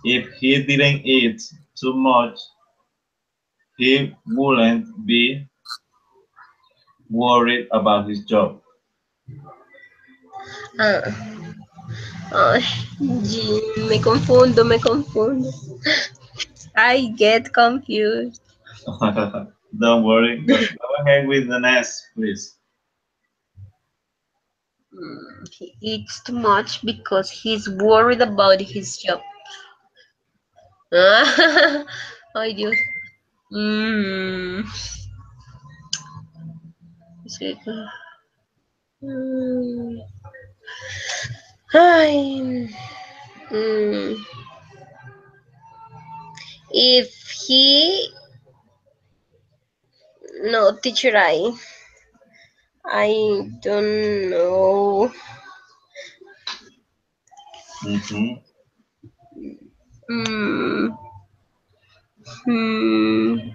If he didn't eat too much, he wouldn't be worried about his job.
uh, ay, me confundo, me confundo. I get confused.
Don't worry. Go ahead with the next, please.
He eats too much because he's worried about his job. Ay, Dios. Mm, sí. Mm, ay, mm, if he no teacher, I don't know.
Mm-hmm.
Mm, mm,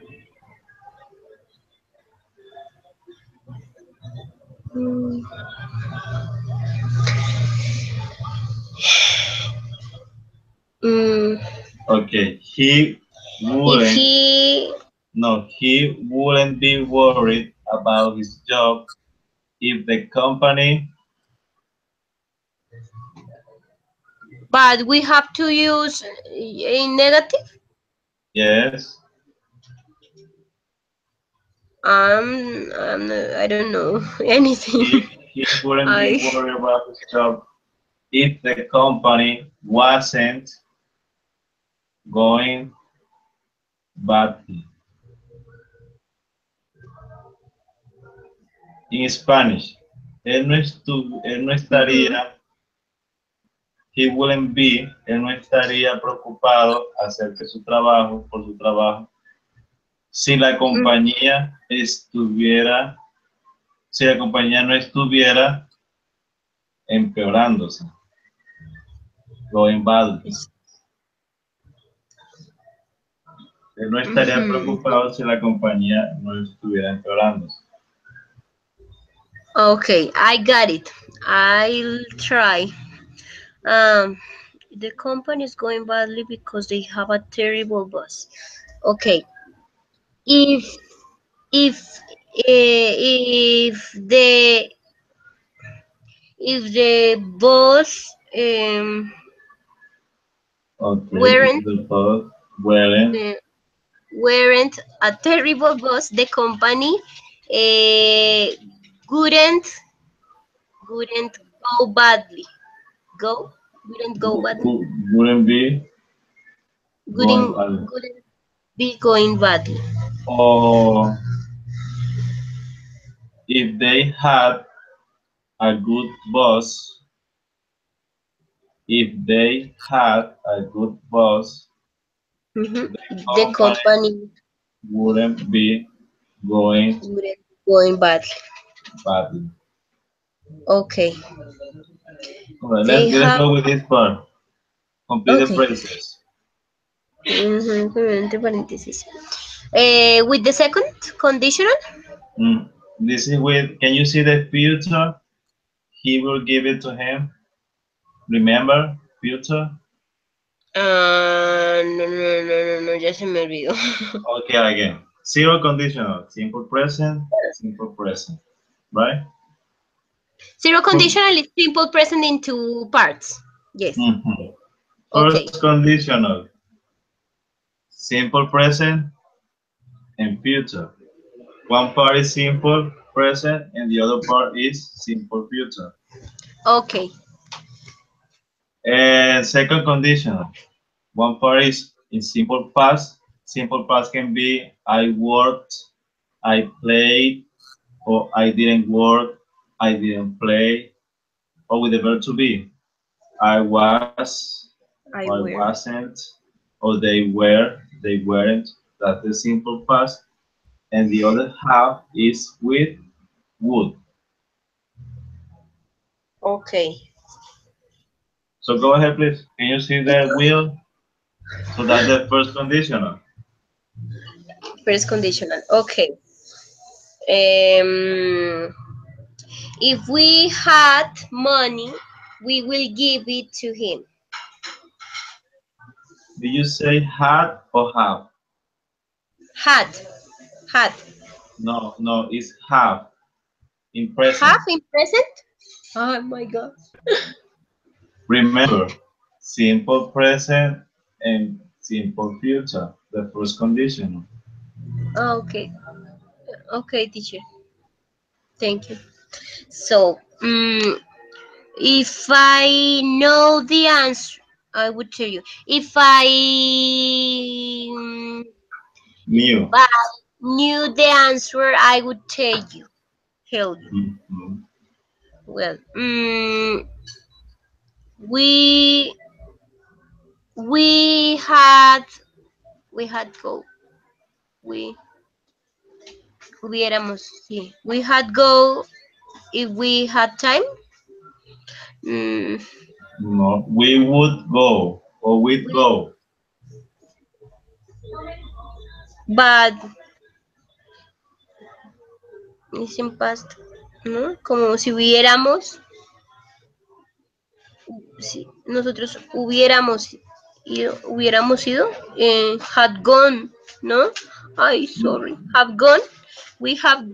mm, mm.
Okay,
If
wouldn't,
he
he wouldn't be worried about his job if the company,
But we have to use in negative.
yes,
I don't know anything.
he wouldn't be
I
worried about his job if the company wasn't going badly. In Spanish, él no
Mhm.
estaría, él no estaría preocupado acerca de su trabajo, por su trabajo, si la
Mm,
compañía estuviera, si la compañía no estuviera empeorándose, going badly. Él no estaría
mhm.
preocupado si la compañía no estuviera empeorándose.
Okay, I got it. I'll try. Um, the company is going badly because they have a terrible boss. Okay, if if the boss
Okay,
weren't
the boss wearing
uh, weren't a terrible boss, the company uh, wouldn't go badly. Go wouldn't go badly.
wouldn't be going
Wouldn't
badly.
wouldn't be going badly.
Or if they had a good boss, if they had a good boss,
Mhm.
the
The
company
company
wouldn't be going
wouldn't going badly.
badly.
Okay.
All right,
They
let's
have
go with this part. Complete the
okay.
phrases.
Entre paréntesis. With the second conditional?
Mm. This is with, can you see the future? He will give it to him. Remember, future?
No, ya se me olvidó.
Okay, again. Zero conditional, simple present, right?
Zero conditional is simple present in two parts. Yes.
Mhm.
Okay.
First conditional, simple present and future. One part is simple present and the other part is simple future.
Okay.
And second conditional, one part is in simple past. Simple past can be I worked, I played, or I didn't work, I didn't play, or with the verb to be. I was, or I
I wear.
wasn't, or they were, they weren't. That's the simple past. And the other half is with would.
Okay.
So go ahead, please. Can you see the wheel? So that's the first conditional.
First conditional. Okay. Um, if we had money, we will give it to him.
Did you say had or have?
Had. Had.
No, no, it's have in
Have
present.
in present? Oh my god.
Remember, simple present and simple future, the first conditional.
Okay. Okay, teacher. Thank you. So, if I know the answer, I would tell you. If
New.
I knew the answer, I would tell you. Tell you.
Mhm.
Well, we we had we had go we hubiéramos sí we had go if we had time. Mm,
No, we would go or we'd
we
go.
but es en past, ¿no? Como si hubiéramos, si nosotros hubiéramos ido, had gone, ¿no? Ay, sorry, have gone, we have,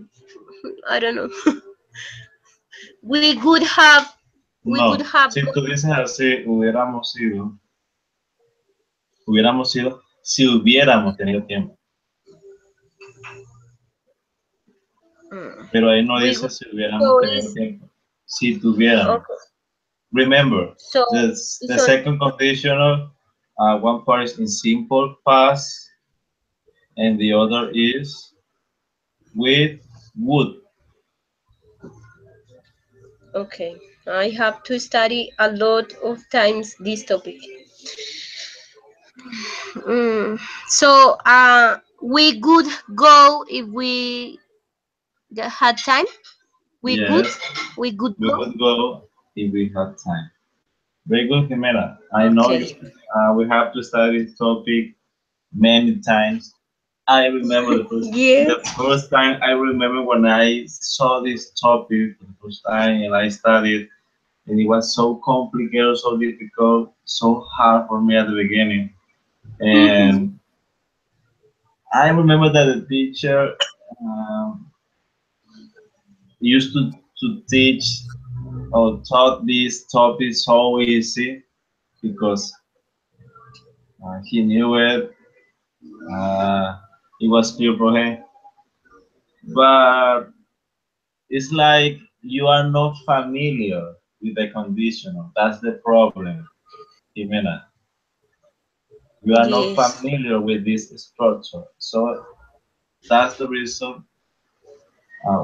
I don't know. we could have we could
No,
have
si tú dices así, hubiéramos sido, si hubiéramos tenido tiempo. Pero ahí no
we
dice
could,
si hubiéramos
so
tenido
is
tiempo. Si tuviéramos.
okay.
Remember,
So
the
so
second conditional, one part is in simple past, and the other is with would.
okay. I have to study a lot of times this topic. So we could go if we had time. We could
Yes,
we could
we
go.
would go if we had time. Very good, Jimena. I know you.
Okay.
We have to study this topic many times. I remember
Yes.
the first time. I remember when I saw this topic for the first time and I studied, and it was so complicated, so difficult, so hard for me at the beginning.
Mhm.
And I remember that the teacher um, used to teach or taught this topic so easy because he knew it. It was clear for him. But it's like you are not familiar with the conditional. That's the problem, Jimena. You are not
Yes.
familiar with this structure. So that's the reason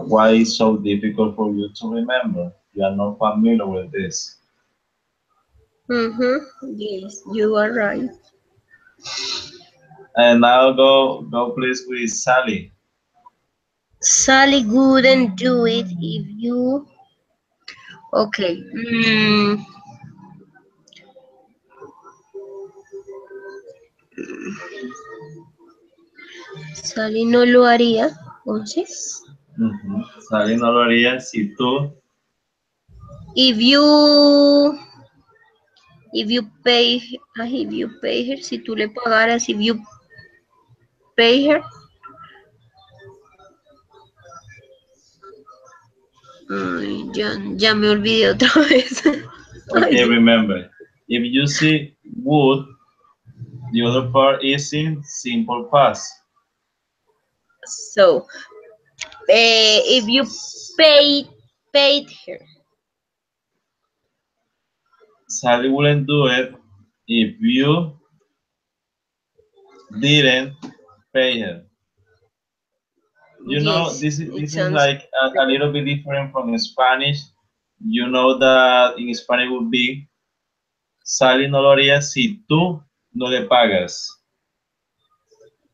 why it's so difficult for you to remember. You are not familiar with this.
Yes, you are right.
And now go please with Sally.
Sally wouldn't do it if you. Okay. Sally no lo haría. Entonces,
Sally no lo haría si tú,
if you pay, if you pay her, si tú le pagaras, if you pay her. Ay, ya me olvidé otra vez. Ay,
okay,
Dios.
remember. If you see would, the other part is in simple past.
So, if you paid her.
Sally wouldn't do it if you didn't pay her. You know,
Yes,
this
it
is
sounds
like a little bit different from Spanish. You know that in Spanish would be Sally no lo haría si tú no le pagas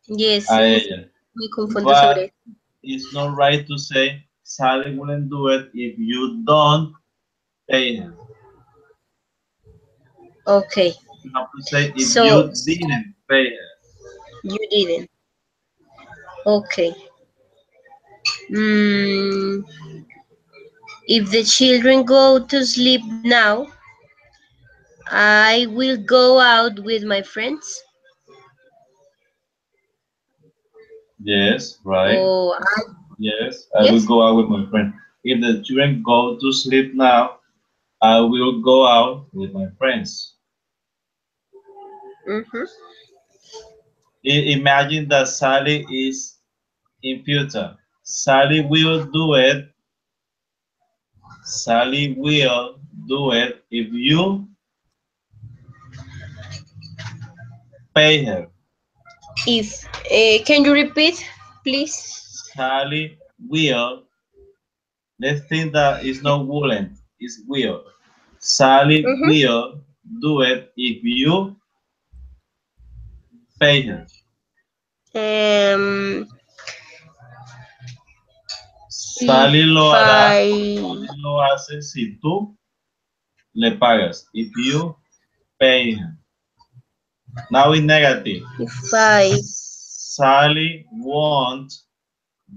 yes,
a
sí,
ella.
me confundo sobre
But
eso.
it's not right to say Sally wouldn't do it if you don't pay her.
Okay,
You have to say if
so
you didn't pay her.
you didn't. Okay. Mm, if the children go to sleep now, I will go out with my friends.
Yes, right.
Oh,
Yes, I will
yes.
go out with my friend. If the children go to sleep now, I will go out with my friends.
Mm-hmm.
Imagine that Sally is in future. Sally will do it. Sally will do it if you pay her.
If can you repeat, please?
Sally will. Let's think that it's not wouldn't, it's will. Sally
Mm-hmm.
will do it if you pay her.
Um, if
Sally lo hará,
I
Sally lo hace si tú le pagas. If you pay her. Now in negative.
if I
Sally won't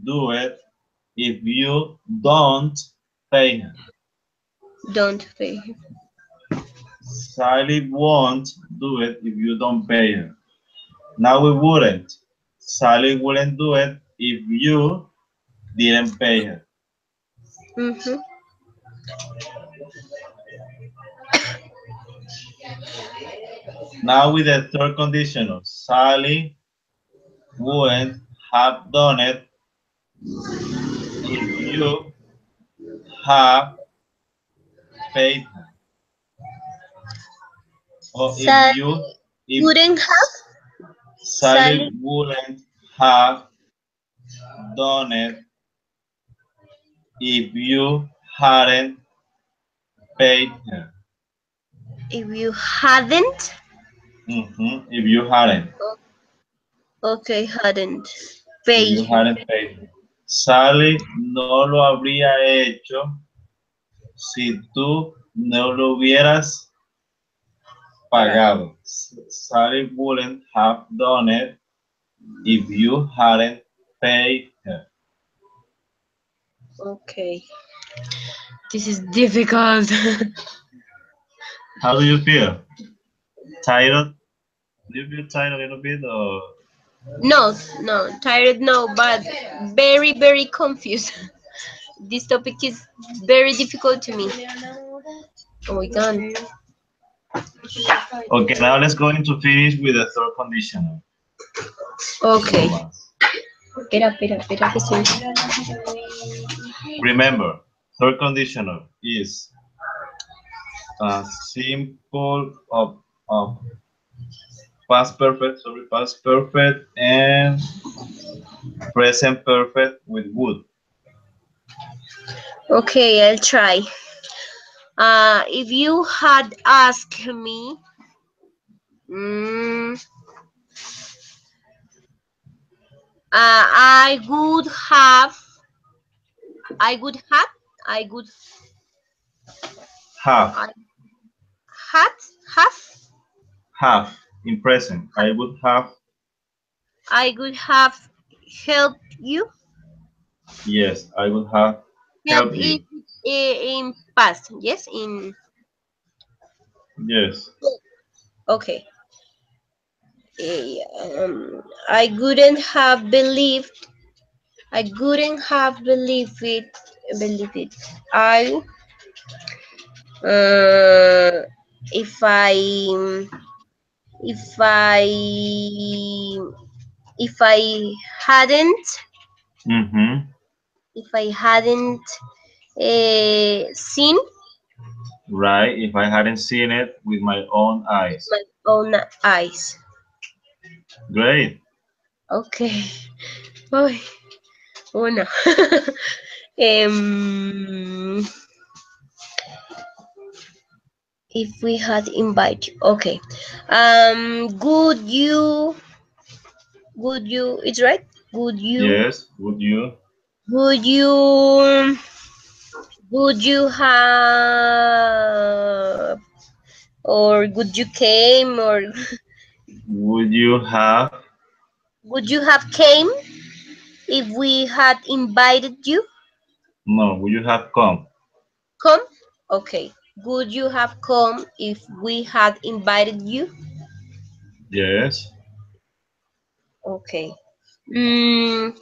do it if you don't pay her.
don't pay.
Sally won't do it if you don't pay her. Now we wouldn't. Sally wouldn't do it if you didn't pay her.
Mm-hmm.
Now with the third conditional, Sally wouldn't have done it if you have paid her. Or
Sally
if
wouldn't have.
Sally
Sally,
wouldn't have done it if you hadn't paid her.
if you hadn't.
If you hadn't.
Okay, hadn't
If
paid
you
her.
hadn't paid her. Sally no lo habría hecho si tú no lo hubieras pagado. Sally wouldn't have done it if you hadn't paid her.
Okay. This is difficult.
How do you feel? Tired? Do you feel tired a little bit or?
No, no, tired, no, but very, very confused. This topic is very difficult to me. Oh my god.
Okay, now let's go into finish with the third conditional.
Okay. Espera, que estoy.
Remember, third conditional is a simple of past perfect and present perfect with would.
Okay, I'll try. If you had asked me, mm, I would have, I would have, I would
Have,
I had have,
have in present.
I would have helped you.
Yes, I would have
Help
helped
is
you.
in past. Yes, in
Yes,
okay. I wouldn't have believed. I wouldn't have believed it. Believe it. I if I if I hadn't
mm-hmm.
if I hadn't seen
Right, if I hadn't seen it with my own eyes.
my own eyes.
Great.
Okay. Oh, oh no. um, if we had invited, okay. Would you? It's right. Would you?
Yes, would you?
Would you? Would you have? Or would you came? Or
Would you have?
would you have came if we had invited you?
No, would you have come?
Come. Okay. Would you have come if we had invited you?
Yes.
Okay. Mm,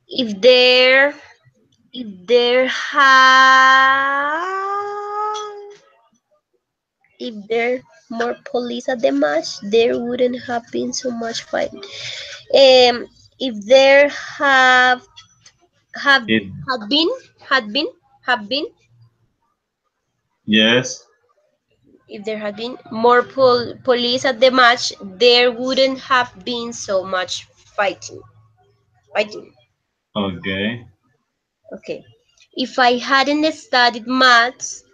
if there if there more police at the match, there wouldn't have been so much fight. If there have
It.
had been had been have been
Yes.
if there had been more police at the match, there wouldn't have been so much fighting.
Okay.
Okay. If I hadn't studied maths,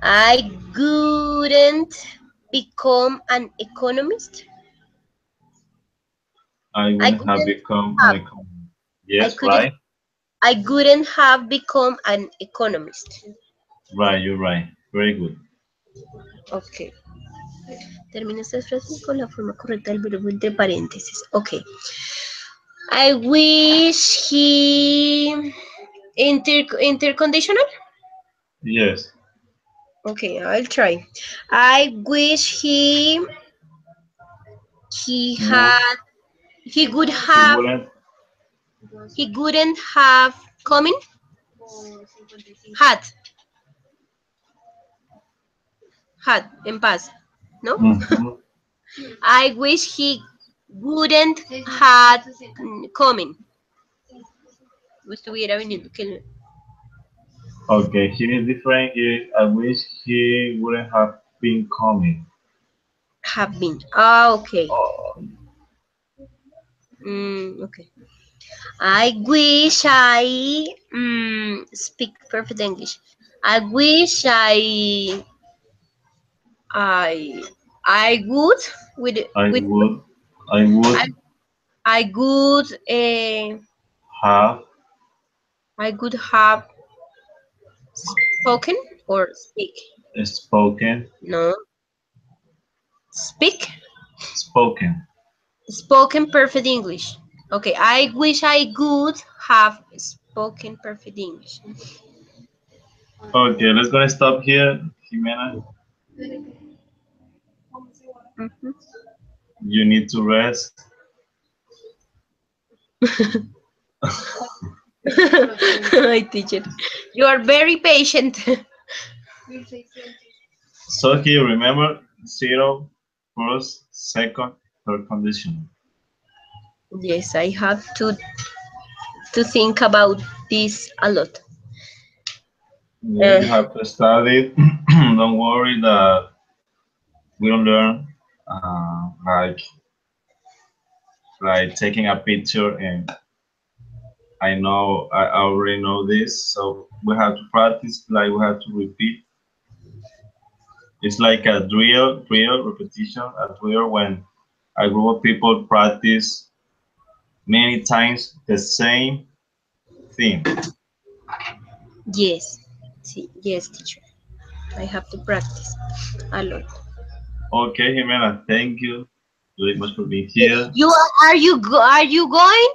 I wouldn't become an economist.
I
I
wouldn't have
wouldn't
become an
have.
economist.
I
Yes,
couldn't.
right?
I wouldn't have become an economist.
Right, you're right. Very good.
Okay. Termina esta frase con la forma correcta del verbo entre paréntesis. Okay. I wish he interconditional.
Yes.
Okay, I'll try. I wish he
Would,
had he would
he
have
wouldn't.
he wouldn't have coming. Had, had, en paz. ¿No?
Mhm.
I wish he wouldn't had coming. Estuviera viniendo. Que
Okay, here is different. I wish he wouldn't have been coming.
have been. Ah, okay.
Oh,
Okay. I wish I speak perfect English. I wish I I would
I
with
would, I would
I I would
have
I could have spoken or speak.
spoken,
No, speak
spoken.
spoken perfect English. Okay, I wish I could have spoken perfect English.
Okay, let's gonna stop here, Jimena.
Mhm.
You need to rest.
My teacher, you are very patient.
So here, remember zero, first, second, third condition.
Yes, I have to think about this a lot.
Yeah,
Uh,
you have to study. Don't worry that we don't learn like taking a picture, and I already know this, so we have to practice, like we have to repeat. It's like a drill repetition, a drill when a group of people practice many times the same thing.
yes, see, yes, teacher. I have to practice a lot.
Okay, Jimena, thank you very much for being here.
You are you going?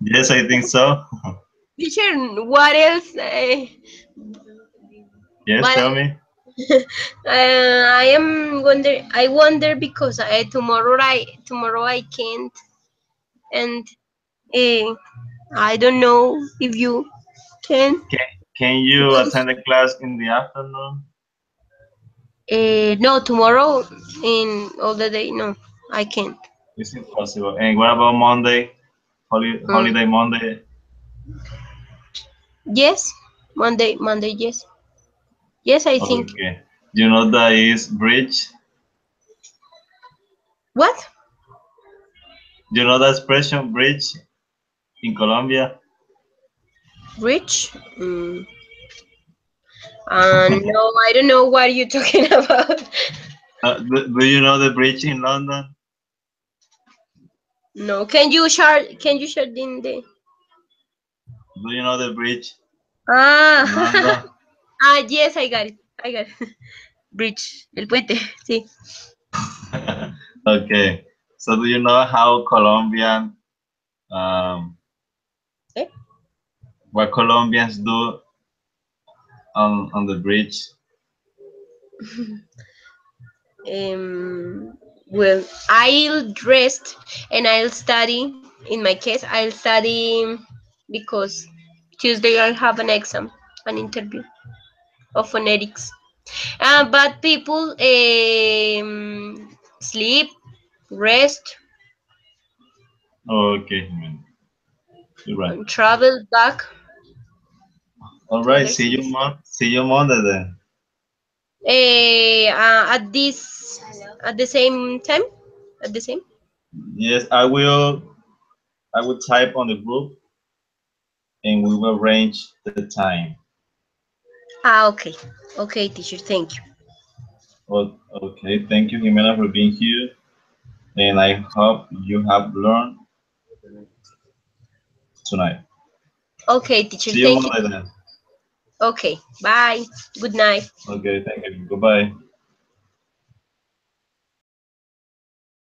Yes, I think so.
Teacher, what else?
Yes,
What
tell me.
I am wonder. I wonder because tomorrow I can't, and uh, I don't know if you can.
Can, can you attend the class in the afternoon?
No, tomorrow in all the day. No, I can't.
Is it possible? And what about Monday?
Mm,
Holiday Monday?
yes, Monday. Yes, yes. I think.
Okay. You know that is bridge?
What?
You know that expression bridge in Colombia?
Rich? No, I don't know what you're talking about.
Do you know the bridge in London?
No, can you share in the
Do you know the bridge
ah
in London?
yes, I got it. Bridge, el puente, sí.
Okay. So do you know how um,
¿Eh?
what Colombians do on the bridge?
Well, I'll rest and I'll study. In my case, I'll study because Tuesday I'll have an exam, an interview of phonetics. But people sleep, rest,
Okay, man. You're right.
and travel back
All
to
right.
other cities.
See you Monday then.
At the same time, at the same.
Yes, I will. I will type on the group and we will arrange the time.
Okay, okay, teacher. Thank you.
Well, okay. Thank you, Jimena, for being here, and I hope you have learned tonight.
Okay, teacher.
See you
Thank you.
Monday then.
Okay, bye. Good night.
Okay. Thank you. Goodbye.